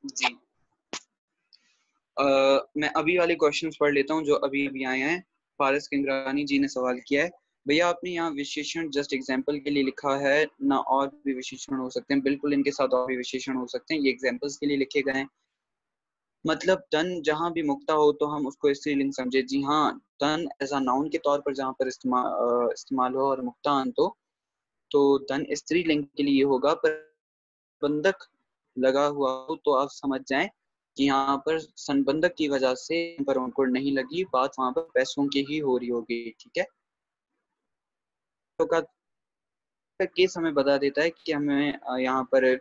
जी, मैं अभी वाले क्वेश्चंस पढ़ लेता हूँ जो अभी अभी आए हैं। फारस किंग्रानी जी ने सवाल किया है, भैया आपने यहाँ विशेषण जस्ट एग्जाम्पल के लिए लिखा है ना, और भी विशेषण हो सकते हैं? बिल्कुल, इनके साथ और भी विशेषण हो सकते हैं, ये एग्जाम्पल्स के लिए लिखे गए हैं। मतलब तन जहां भी मुक्ता हो तो हम उसको स्त्रीलिंग समझे। जी हाँ, तन एज अ नाउन के तौर पर जहां पर इस्तेमाल हो और मुक्ता अंत हो, तो तन स्त्रीलिंग के लिए होगा। पर बंधक लगा हुआ हो तो आप समझ जाएं कि यहाँ पर संबंधक की वजह से पर उनको नहीं लगी, बात वहां पर पैसों की ही हो रही होगी, ठीक है। तो का केस हमें बता देता है कि हमें यहाँ पर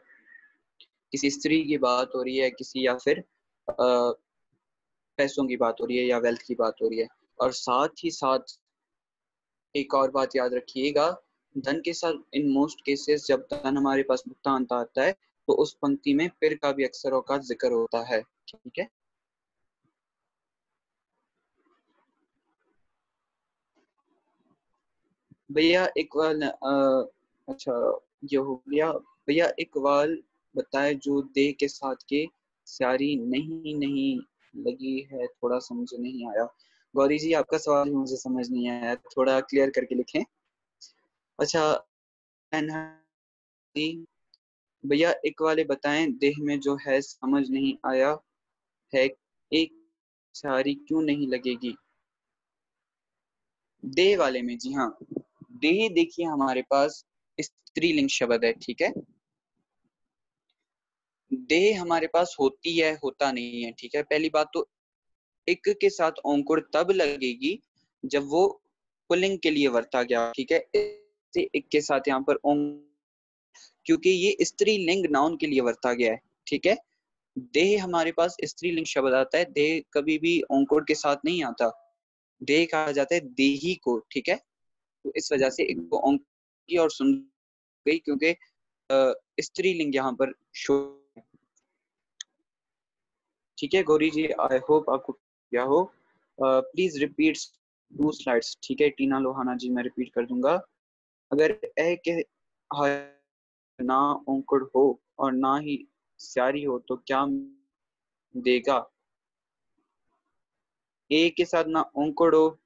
किसी स्त्री की बात हो रही है, किसी या फिर पैसों की बात हो रही है या वेल्थ की बात हो रही है। और साथ ही साथ एक और बात याद रखिएगा, धन के साथ इन मोस्ट केसेस जब धन हमारे पास भुगतान आता है तो उस पंक्ति में फिर का भी अक्सरों का जिक्र होता है, ठीक है। भैया इकबाल अच्छा, ये हो गया। भैया इकबाल बताए जो दे के साथ के स्यारी नहीं नहीं लगी है, थोड़ा समझ नहीं आया। गौरी जी, आपका सवाल ही मुझे समझ नहीं आया, थोड़ा क्लियर करके लिखें। अच्छा, जी, भैया एक वाले बताएं, देह में जो है समझ नहीं आया है, एक सारी क्यों नहीं लगेगी? देह वाले में, जी हाँ, देह देखिए हमारे पास स्त्रीलिंग शब्द है, ठीक है। देह हमारे पास होती है, होता नहीं है, ठीक है। पहली बात तो एक के साथ औंकुड़ तब लगेगी जब वो पुल्लिंग के लिए वर्ता गया, ठीक है। एक के साथ यहाँ पर क्योंकि ये स्त्रीलिंग नाउन के लिए वर्ता गया है, ठीक है। देह हमारे पास स्त्रीलिंग शब्द आता है, देह कभी भी औंकुड़ के साथ नहीं आता, देह कहा जाता है देही को, ठीक है। तो इस वजह से एक को औंकी और सुन गई, क्योंकि स्त्रीलिंग यहाँ पर शो, ठीक है। गौरी जी, आई होप आपको क्या हो। प्लीज रिपीट टू स्लाइड्स, ठीक है। टीना लोहाना जी, मैं रिपीट कर दूंगा। अगर ए के ना औंकड़ हो और ना ही स्यारी हो तो क्या देगा? ए के साथ ना औंकड़ हो,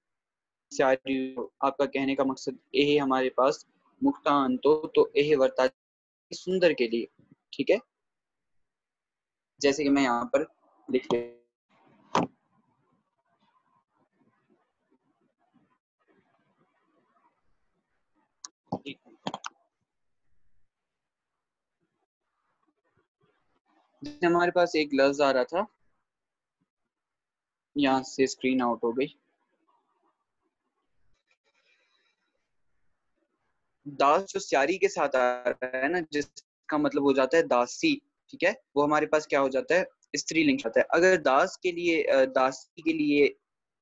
स्यारी हो, आपका कहने का मकसद ए हमारे पास मुक्तांत हो तो ए वर्ता सुंदर के लिए, ठीक है। जैसे कि मैं यहाँ पर लिख ले, हमारे पास एक लफ्ज आ रहा था, यहाँ से स्क्रीन आउट हो गई। दास जो स्यारी के साथ आ रहा है ना, जिसका मतलब हो जाता है दासी, ठीक है, वो हमारे पास क्या हो जाता है? स्त्रीलिंग होता है। अगर दास के लिए दासी के लिए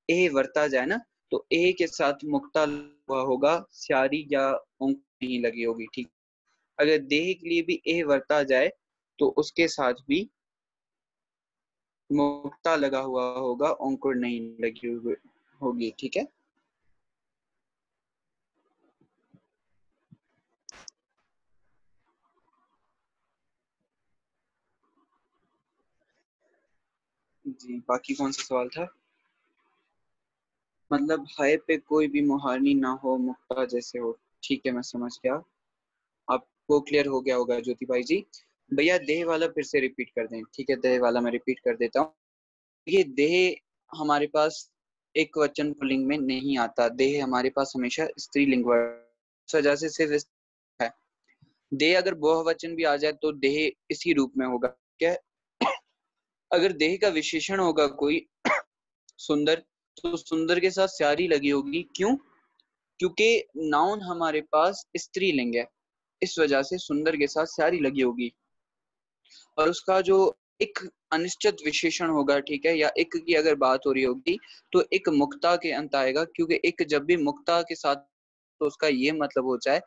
ए वर्ता जाए ना, तो ए के साथ मुक्ता हुआ होगा, स्यारी या ऊंग नहीं लगी होगी, ठीक। अगर देह के लिए भी ए वर्ता जाए तो उसके साथ भी मुक्ता लगा हुआ होगा, अंकुर नहीं लगी हुई होगी, ठीक है। जी, बाकी कौन सा सवाल था? मतलब हाय पे कोई भी मुहारनी ना हो, मुक्ता जैसे हो, ठीक है, मैं समझ गया, आपको क्लियर हो गया होगा ज्योति भाई जी। भैया देह वाला फिर से रिपीट कर दें। ठीक है, देह वाला मैं रिपीट कर देता हूँ। ये देह हमारे पास एक वचन पुल्लिंग में नहीं आता, देह हमारे पास हमेशा स्त्रीलिंग इस वजह से सिर्फ है। देह अगर बहुवचन भी आ जाए तो देह इसी रूप में होगा। क्या अगर देह का विशेषण होगा कोई सुंदर, तो सुंदर के साथ स्यारी लगी होगी। क्यों? क्योंकि नाउन हमारे पास स्त्रीलिंग है, इस वजह से सुंदर के साथ स्यारी लगी होगी। और उसका जो एक अनिश्चित विशेषण होगा, ठीक है, या एक की अगर बात हो रही होगी तो एक मुक्ता के अंत आएगा, क्योंकि एक जब भी मुक्ता के साथ तो उसका ये मतलब हो जाए,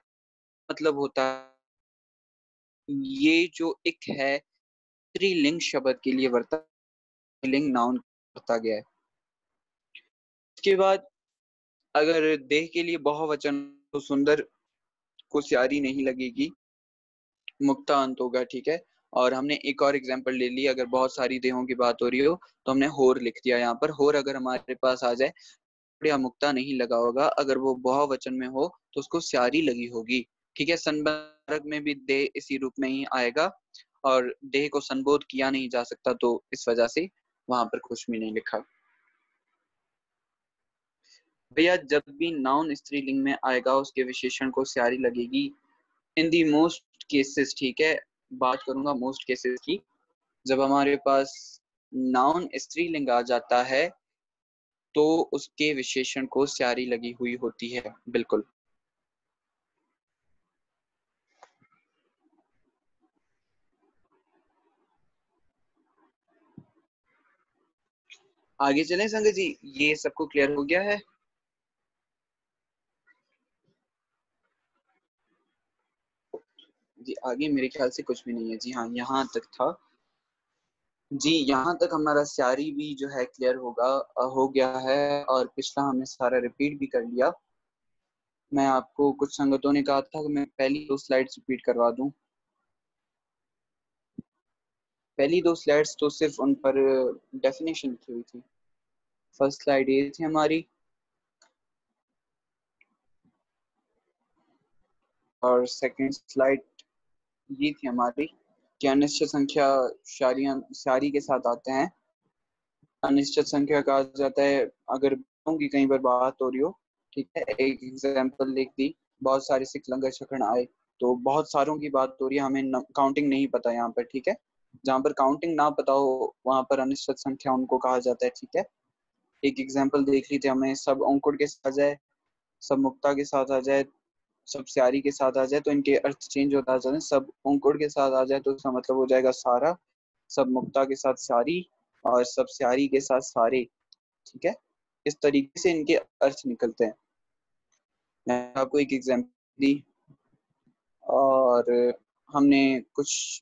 मतलब होता है ये जो एक है स्त्रीलिंग शब्द के लिए वर्ता लिंग नाउन करता गया है। इसके बाद अगर देह के लिए बहुवचन तो सुंदर को स्यारी नहीं लगेगी, मुक्ता अंत होगा। ठीक है, और हमने एक और एग्जांपल ले ली, अगर बहुत सारी देहों की बात हो रही हो तो हमने होर लिख दिया यहाँ पर। होर अगर हमारे पास आ जाए या मुक्ता नहीं लगा होगा, अगर वो बहुवचन में हो तो उसको स्यारी लगी होगी। ठीक है, संबंधक में भी देह इसी रूप में ही आएगा, और देह को संबोध किया नहीं जा सकता, तो इस वजह से वहां पर कुछ भी नहीं लिखा। भैया जब भी नाउन स्त्रीलिंग में आएगा उसके विशेषण को स्यारी लगेगी इन दी मोस्ट केसेस। ठीक है, बात करूंगा मोस्ट केसेस की। जब हमारे पास नाउन स्त्रीलिंग आ जाता है तो उसके विशेषण को स्यारी लगी हुई होती है, बिल्कुल। आगे चलें संगत जी, ये सबको क्लियर हो गया है? जी आगे मेरे ख्याल से कुछ भी नहीं है। जी हाँ, यहाँ तक था। जी यहाँ तक हमारा स्यारी भी जो है क्लियर हो गया है, और पिछला हमने सारा रिपीट भी कर लिया। मैं आपको कुछ संगतों ने कहा था कि मैं पहली दो स्लाइड्स रिपीट करवा दूं। पहली दो स्लाइड्स तो सिर्फ उन पर डेफिनेशन लिखी हुई थी। फर्स्ट स्लाइड ये थी हमारी, और सेकंड स्लाइड ये थी हमारी कि अनिश्चित संख्या शारी के साथ आते हैं। अनिश्चित संख्या कहा जाता है अगर की कई बार बात हो रही हो। ठीक है, एक एग्जांपल लिख दी, बहुत सारे सिख लंगर छकण आए, तो बहुत सारों की बात हो रही है, हमें काउंटिंग नहीं पता यहाँ पर। ठीक है, जहाँ पर काउंटिंग ना पता हो वहां पर अनिश्चित संख्या उनको कहा जाता है। ठीक है, एक एग्जांपल देख ली थी हमें, सब अंकुर के साथ आ जाए, सब मुक्ता के साथ आ जाए, सब स्यारी के साथ आ जाए, तो इनके अर्थ चेंज होता जाते हैं। सब अंकुर के साथ आ जाए तो उसका मतलब हो जाएगा सारा, सब मुक्ता के साथ सारी, और सब स्यारी के साथ सारे। ठीक है, इस तरीके से इनके अर्थ निकलते हैं। मैं आपको एक एग्जांपल दी, और हमने कुछ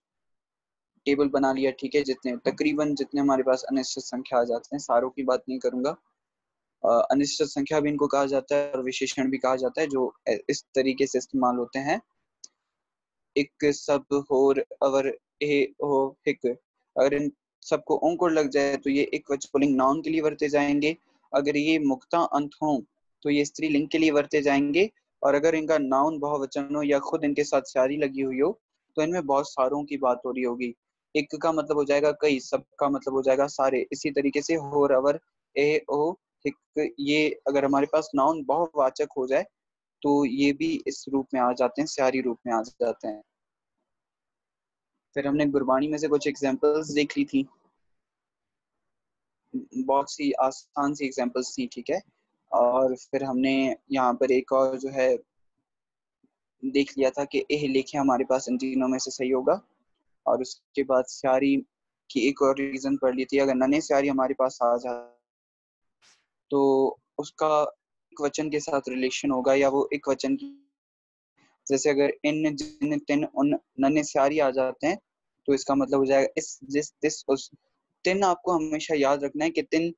टेबल बना लिया। ठीक है, जितने तकरीबन जितने हमारे पास अनिश्चित संख्या आ जाते हैं, सारों की बात नहीं करूंगा। अनिश्चित संख्या भी इनको कहा जाता है और विशेषण भी कहा जाता है, जो इस तरीके से इस्तेमाल होते हैं। एक सब होर अवर ए हो हिक, अगर इन सबको अंकुर लग जाए तो ये एक वचन पुल्लिंग नाउन के लिए वरते जाएंगे। अगर ये मुक्ता अंत हो तो ये स्त्रीलिंग के लिए वरते जाएंगे। और अगर इनका नाउन बहुवचन हो या खुद इनके साथ शारी लगी हुई हो तो इनमें बहुत सारों की बात हो रही होगी। एक का मतलब हो जाएगा कई, सब का मतलब हो जाएगा सारे। इसी तरीके से होर अवर ए ओ हिक, ये अगर हमारे पास नाउन बहुवाचक हो जाए तो ये भी इस रूप में आ जाते हैं, स्यारी रूप में आ जाते हैं। फिर हमने गुरबानी में से कुछ एग्जांपल्स देख ली थी, बहुत सी आसान सी एग्जांपल्स थी। ठीक है, और फिर हमने यहाँ पर एक और जो है देख लिया था कि एह लेखे हमारे पास इन तीनों में से सही होगा। और उसके बाद स्यारी की एक और रीजन पढ़ ली थी, अगर नन्हे स्यारी हमारे पास आ जाए तो उसका एक वचन के साथ रिलेशन होगा, या वो एक वचन की, जैसे अगर इन जिन तिन उन नन्हे स्यारी आ जाते हैं तो इसका मतलब हो जाएगा इस जिस दिस उस। तिन आपको हमेशा याद रखना है कि तिन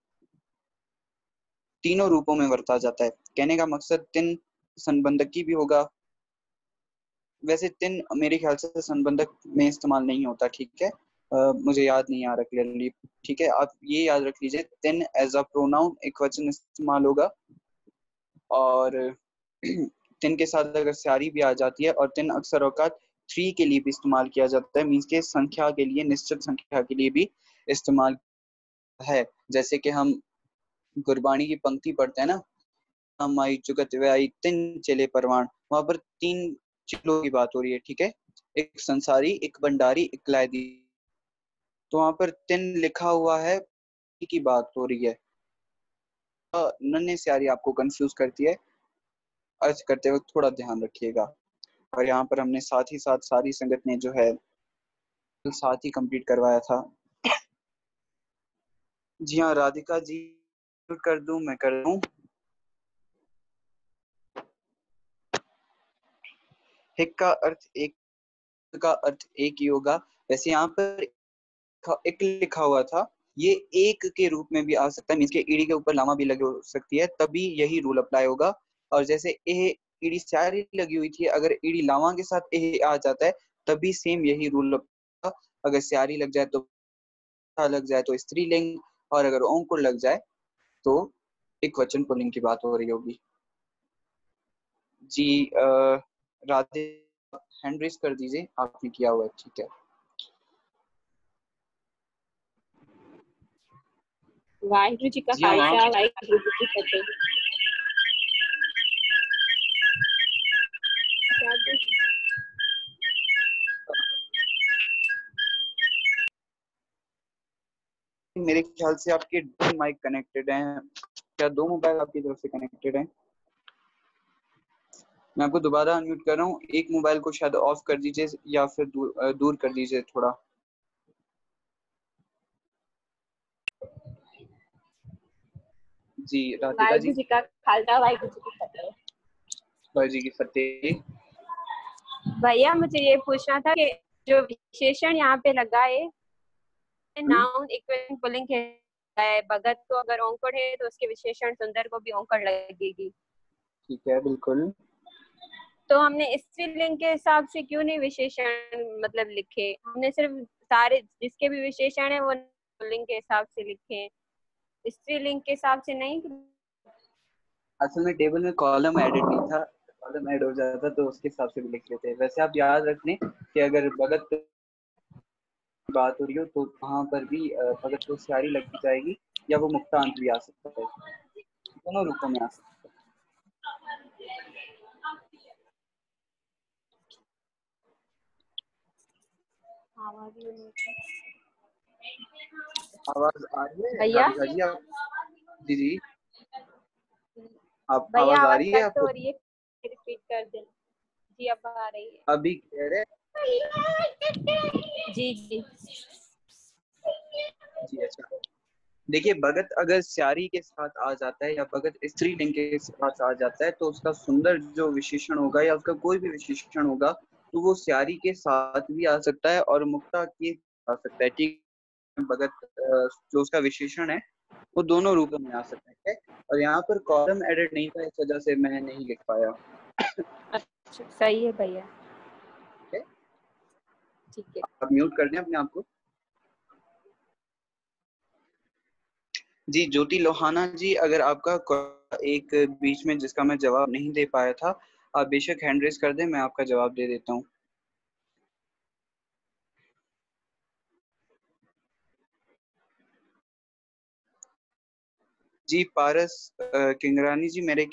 तीनों रूपों में वर्ता जाता है। कहने का मकसद तिन संबंधकी भी होगा, वैसे तिन मेरे ख्याल से संबंधक में इस्तेमाल नहीं होता। ठीक है, मुझे याद नहीं आ रहा क्लियरली। ठीक है, आप ये याद रख लीजिए, तिन एज अ प्रोनाउन एक वचन इस्तेमाल होगा, और तिन के साथ अगर स्यारी भी आ जाती है, और तिन अक्सर औकात 3 के लिए भी इस्तेमाल किया जाता है, मीन्स के संख्या के लिए, निश्चित संख्या के लिए भी इस्तेमाल है। जैसे कि हम गुरबाणी की पंक्ति पढ़ते हैं ना, माई जुगत व्याई तिन चले परवान, वहां पर 3 चेलों की बात हो रही है, ठीक है, एक संसारी, एक भंडारी, एक लायदी। तो वहां पर तिन लिखा हुआ है की बात हो रही है। नन्हे स्यारी आपको कंफ्यूज करती है, अर्ज करते वक्त थोड़ा ध्यान रखिएगा। और यहाँ पर हमने साथ ही साथ सारी संगत ने जो है साथ ही कंप्लीट करवाया था। जी हाँ राधिका जी, कर दूं, मैं कर दूं। हिक का अर्थ एक ही होगा। वैसे यहाँ पर एक लिखा हुआ था, ये एक के रूप में भी आ सकता है, मीन्स के ईडी के ऊपर लामा भी लगी हो सकती है, तभी यही रूल अप्लाई होगा। और जैसे ए ईडी स्यारी लगी हुई थी, अगर ईडी लामा के साथ ए आ जाता है तभी सेम यही रूल होगा। अगर स्यारी लग जाए तो लग जाए तो स्त्रीलिंग, और अगर ओंकुर लग जाए तो एक वचन पुल्लिंग की बात हो रही होगी। जी राधे, हैंड रेस कर दीजिए, आपने किया हुआ है, ठीक है। वाहिगुरु जी का खालसा, वाहिगुरु जी की फतेह। मेरे ख्याल से आपके 2 माइक कनेक्टेड हैं, क्या 2 मोबाइल आपकी तरफ से कनेक्टेड हैं? मैं आपको दोबारा अनम्यूट कर रहा हूँ, एक मोबाइल को शायद ऑफ कर दीजिए या फिर दूर कर दीजिए थोड़ा। जी राधिका जी। वाहिगुरु जी का खालसा, वाहिगुरु जी की फतेह। वाहिगुरु जी की फतेह। भैया मुझे ये पूछना था कि जो विशेषण यहाँ पे लगा है, नाउन इक्विवेलेंट पुल्लिंग है, भगत को अगर औंकड़ है तो उसके विशेषण सुंदर को भी औंकड़ लगेगी। ठीक है, बिल्कुल। तो हमने स्त्रीलिंग के हिसाब से क्यों नहीं विशेषण मतलब लिखे? हमने सिर्फ सारे जिसके भी विशेषण है वो पुल्लिंग के हिसाब से लिखे, स्त्रीलिंग के हिसाब से नहीं। असल में टेबल में कॉलम एडेड नहीं था, कॉलम ऐड हो जाता तो उसके हिसाब से भी लिख लेते। वैसे आप याद रख लें कि अगर भगत की बात हो रही हो तो वहां पर भी भगत को स्यारी लग जाएगी, या वो मुक्तांत भी आ सकता है, दोनों रूपों में आ सकता है। आवाज आ रही है भैया राधिका जी? आप जी जी, आप भैया आवाज आ आवाज रही है कट हो आपको? रही है, रिपीट कर दें। जी अब आ रही है। अभी कह रहे जी जी जी। अच्छा, देखिए भगत अगर स्यारी के साथ आ जाता है या भगत स्त्रीलिंग के साथ आ जाता है तो उसका सुंदर जो विशेषण होगा या उसका कोई भी विशेषण होगा तो वो स्यारी के साथ भी आ सकता है और मुक्ता के आ सकता है, ठीक। भगत जो उसका विशेषण है वो दोनों रूपों में आ सकता है। और यहाँ पर कॉलम एडेड नहीं था, इस वजह से मैं नहीं लिख पाया। अच्छा सही है भैया, ठीक है। आप म्यूट कर दें अपने आप को। जी ज्योति लोहाना जी, अगर आपका एक बीच में जिसका मैं जवाब नहीं दे पाया था, आप बेशक हैंड रेस कर दें, मैं आपका जवाब दे देता हूँ। जी पारस किंगरानी जी, मेरे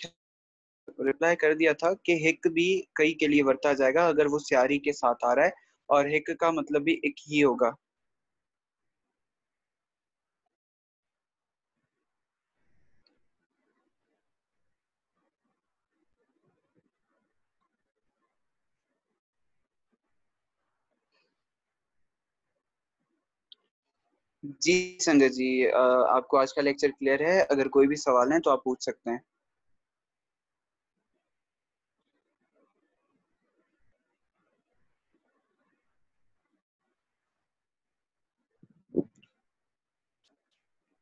रिप्लाई कर दिया था कि हिक भी कई के लिए वर्ता जाएगा अगर वो स्यारी के साथ आ रहा है, और हिक का मतलब भी एक ही होगा। जी संजय जी, आपको आज का लेक्चर क्लियर है? अगर कोई भी सवाल है तो आप पूछ सकते हैं।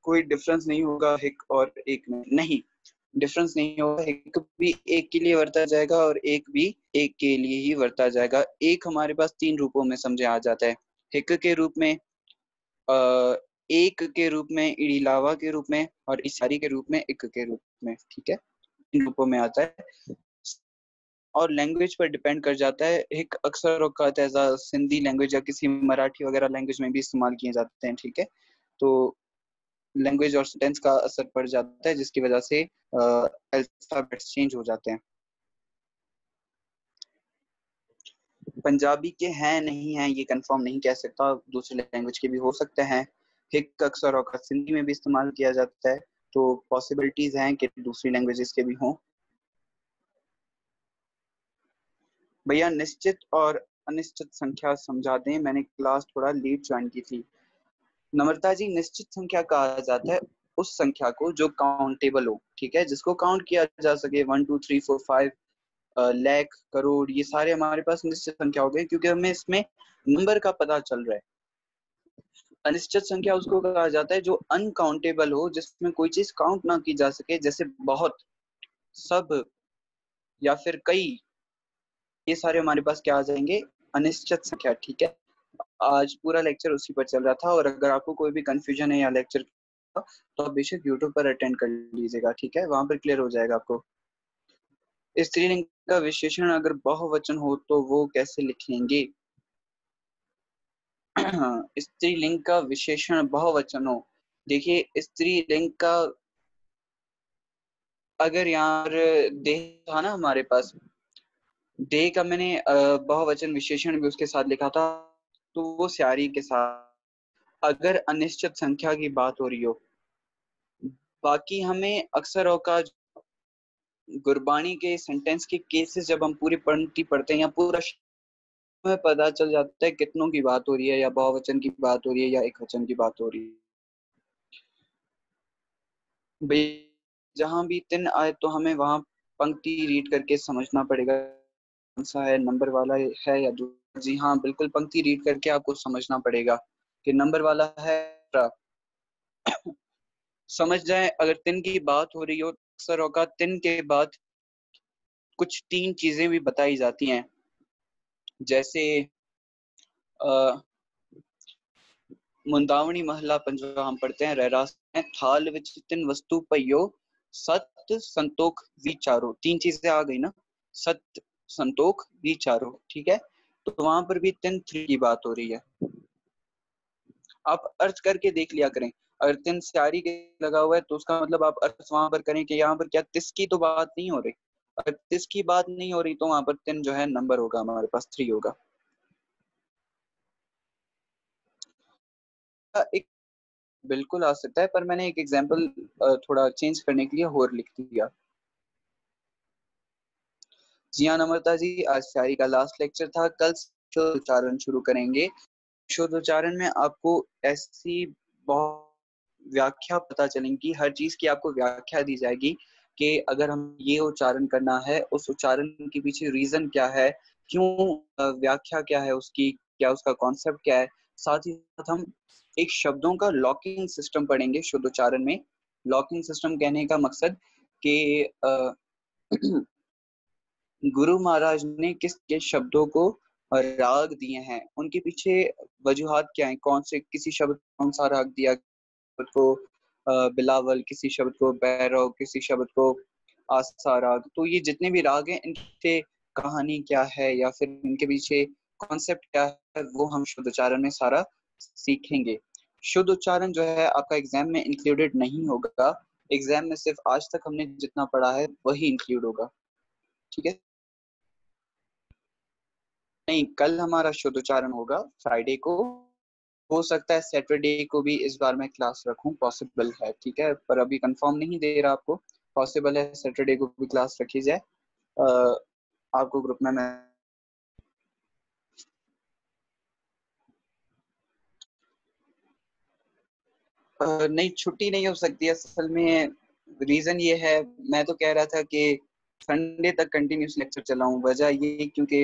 कोई डिफरेंस नहीं होगा हिक और एक में? नहीं, डिफरेंस नहीं होगा। एक भी एक के लिए वर्ता जाएगा और एक भी एक के लिए ही वर्ता जाएगा। एक हमारे पास 3 रूपों में समझे आ जाता है, हिक के रूप में, एक के रूप में, इड़ीलावा के रूप में, और इशारी के रूप में, एक के रूप में, ठीक है, इन रूपों में आता है। और लैंग्वेज पर डिपेंड कर जाता है। एक अक्सर औकात एज अ सिंधी लैंग्वेज या किसी मराठी वगैरह लैंग्वेज में भी इस्तेमाल किए जाते हैं, ठीक है। तो लैंग्वेज और सेंटेंस का असर पड़ जाता है, जिसकी वजह से अल्फाबेट्स चेंज हो जाते हैं। पंजाबी के हैं नहीं हैं ये कंफर्म नहीं कह सकता, दूसरी लैंग्वेज के भी हो सकते हैं। हिक अक्सर और सिंधी में भी इस्तेमाल किया जाता है, तो पॉसिबिलिटीज हैं कि दूसरी लैंग्वेजेस के भी हों। भैया निश्चित और अनिश्चित संख्या समझा दें, मैंने क्लास थोड़ा लेट ज्वाइन की थी। नम्रता जी, निश्चित संख्या कहा जाता है उस संख्या को जो काउंटेबल हो, ठीक है, जिसको काउंट किया जा सके। 1 2 3 4 5 लाख, करोड़, ये सारे हमारे पास निश्चित संख्या हो गए, क्योंकि हमें इसमें नंबर का पता चल रहा है। अनिश्चित संख्या उसको कहा जाता है जो अनकाउंटेबल हो, जिसमें कोई चीज काउंट ना की जा सके, जैसे बहुत, सब या फिर कई, ये सारे हमारे पास क्या आ जाएंगे, अनिश्चित संख्या, ठीक है। आज पूरा लेक्चर उसी पर चल रहा था, और अगर आपको कोई भी कंफ्यूजन है या लेक्चर तो आप बेशक यूट्यूब पर अटेंड कर लीजिएगा, ठीक है, वहां पर क्लियर हो जाएगा आपको। स्त्रीलिंग का विशेषण अगर बहुवचन हो तो वो कैसे लिखेंगे? स्त्रीलिंग का विशेषण बहुवचन हो, देखिए स्त्रीलिंग का अगर यहाँ पर देह था ना हमारे पास, देह का मैंने बहुवचन विशेषण भी उसके साथ लिखा था, तो वो स्यारी के साथ। अगर अनिश्चित संख्या की बात हो रही हो, बाकी हमें अक्सर औकात गुरबानी के सेंटेंस के केसेस जब हम पूरी पंक्ति पढ़ते हैं या पूरा में पता चल जाता है कितनों की बात हो रही है, या बहुवचन की बात हो रही है या एक वचन की बात हो रही है। भाई जहां भी तिन आए तो हमें वहां पंक्ति रीड करके समझना पड़ेगा कौन सा है, नंबर वाला है या दूसरा। जी हाँ, बिल्कुल पंक्ति रीड करके आपको समझना पड़ेगा कि नंबर वाला है। समझ जाए, अगर तिन की बात हो रही हो, अक्सर औकात तिन के बाद कुछ तीन चीजें भी बताई जाती हैं, जैसे मुंदावनी महला पंजवा हम पढ़ते हैं, रहरास में थाल विच तिन वस्तु पइयो सत संतोख विचारो, तीन चीजें आ गई ना, सत संतोख विचारो, ठीक है। तो वहां पर भी तिन थ्री की बात हो रही है। आप अर्थ करके देख लिया करें, अगर तिन स्यारी के लगा हुआ है तो उसका मतलब आप अर्थ वहां पर करें कि यहाँ पर क्या तिस की तो बात नहीं हो रही। अगर तिस की बात नहीं हो रही तो वहां पर तिन जो है नंबर होगा, हमारे पास थ्री होगा। एक बिल्कुल आ सकता है, पर मैंने एक एग्जांपल थोड़ा चेंज करने के लिए और लिख दिया। जी हाँ नम्रता जी, आज शायरी का लास्ट लेक्चर था, कल शुद्ध उच्चारण शुरू करेंगे। शुद्ध उच्चारण में आपको ऐसी बहुत व्याख्या पता चलेगी, हर चीज की आपको व्याख्या दी जाएगी कि अगर हम ये उच्चारण करना है, उस उच्चारण के पीछे रीजन क्या है, क्यों, व्याख्या क्या है उसकी, क्या उसका कॉन्सेप्ट क्या है। साथ ही साथ हम एक शब्दों का लॉकिंग सिस्टम पढ़ेंगे शुद्ध उच्चारण में। लॉकिंग सिस्टम कहने का मकसद कि गुरु महाराज ने किस किस शब्दों को राग दिए हैं, उनके पीछे वजूहात क्या है, कौन से किसी शब्द कौन सा राग दिया, शब्द को बिलावल, किसी शब्द को भैरव, किसी शब्द को आसा राग। तो ये जितने भी राग हैं इनके कहानी क्या है या फिर इनके पीछे कॉन्सेप्ट क्या है, वो हम शुद्ध उच्चारण में सारा सीखेंगे। शुद्ध उच्चारण जो है आपका एग्जाम में इंक्लूडेड नहीं होगा, एग्जाम में सिर्फ आज तक हमने जितना पढ़ा है वही इंक्लूड होगा, ठीक है। नहीं, कल हमारा शुद्ध उच्चारण होगा फ्राइडे को, हो सकता है सैटरडे को भी इस बार मैं क्लास रखूं, पॉसिबल है, ठीक है, पर अभी कंफर्म नहीं दे रहा आपको। पॉसिबल है सैटरडे को भी क्लास रखी जाए। आपको ग्रुप में मैं नहीं, छुट्टी नहीं हो सकती असल में। रीजन ये है, मैं तो कह रहा था कि संडे तक कंटिन्यूस लेक्चर चलाऊं, वजह ये क्योंकि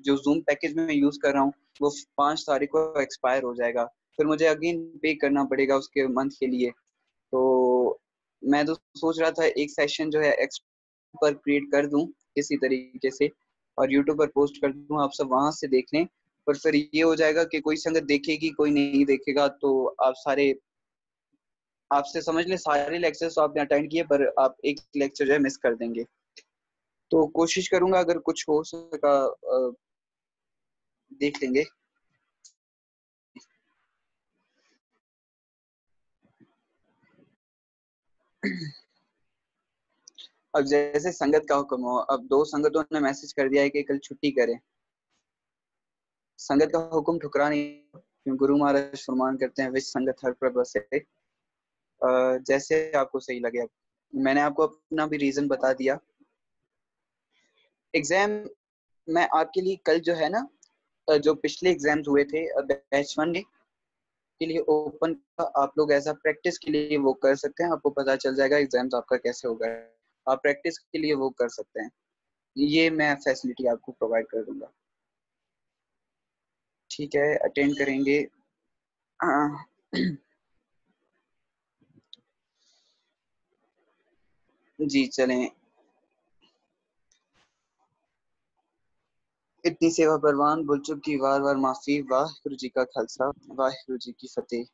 जो जूम पैकेज में मैं यूज कर रहा हूँ वो 5 तारीख को एक्सपायर हो जाएगा, फिर मुझे अगेन पे करना पड़ेगा उसके मंथ के लिए। तो मैं तो सोच रहा था एक सेशन जो है एक्स्ट्रा पर क्रिएट कर दूं किसी तरीके से, और यूट्यूब पर पोस्ट कर दूं, आप सब वहां से देख लें। पर फिर ये हो जाएगा कि कोई संगत देखेगी कोई नहीं देखेगा, तो आप सारे, आपसे समझ ले सारे लेक्चर्स तो आपने अटेंड किए पर आप एक लेक्चर जो है मिस कर देंगे। तो कोशिश करूंगा अगर कुछ हो सका देख लेंगे। अब जैसे संगत का हुक्म हो, अब 2 संगतों ने मैसेज कर दिया है कि कल छुट्टी करें। संगत का हुक्म ठुकरा नहीं, क्योंकि गुरु महाराज फरमान करते हैं विच संगत हर प्रभु से। जैसे आपको सही लगे। मैंने आपको अपना भी रीजन बता दिया। एग्जाम मैं आपके लिए कल जो है ना, जो पिछले एग्जाम्स हुए थे बैच 1 के लिए ओपन, आप लोग ऐसा प्रैक्टिस के लिए वो कर सकते हैं। आपको पता चल जाएगा एग्जाम्स आपका कैसे होगा। आप प्रैक्टिस के लिए वो कर सकते हैं। ये मैं फैसिलिटी आपको प्रोवाइड कर दूंगा। ठीक है, अटेंड करेंगे। जी चलें। इतनी सेवा परवान, भूल चूक की वार वार माफी। वाहिगुरु जी का खालसा, वाहिगुरु जी की फतेह।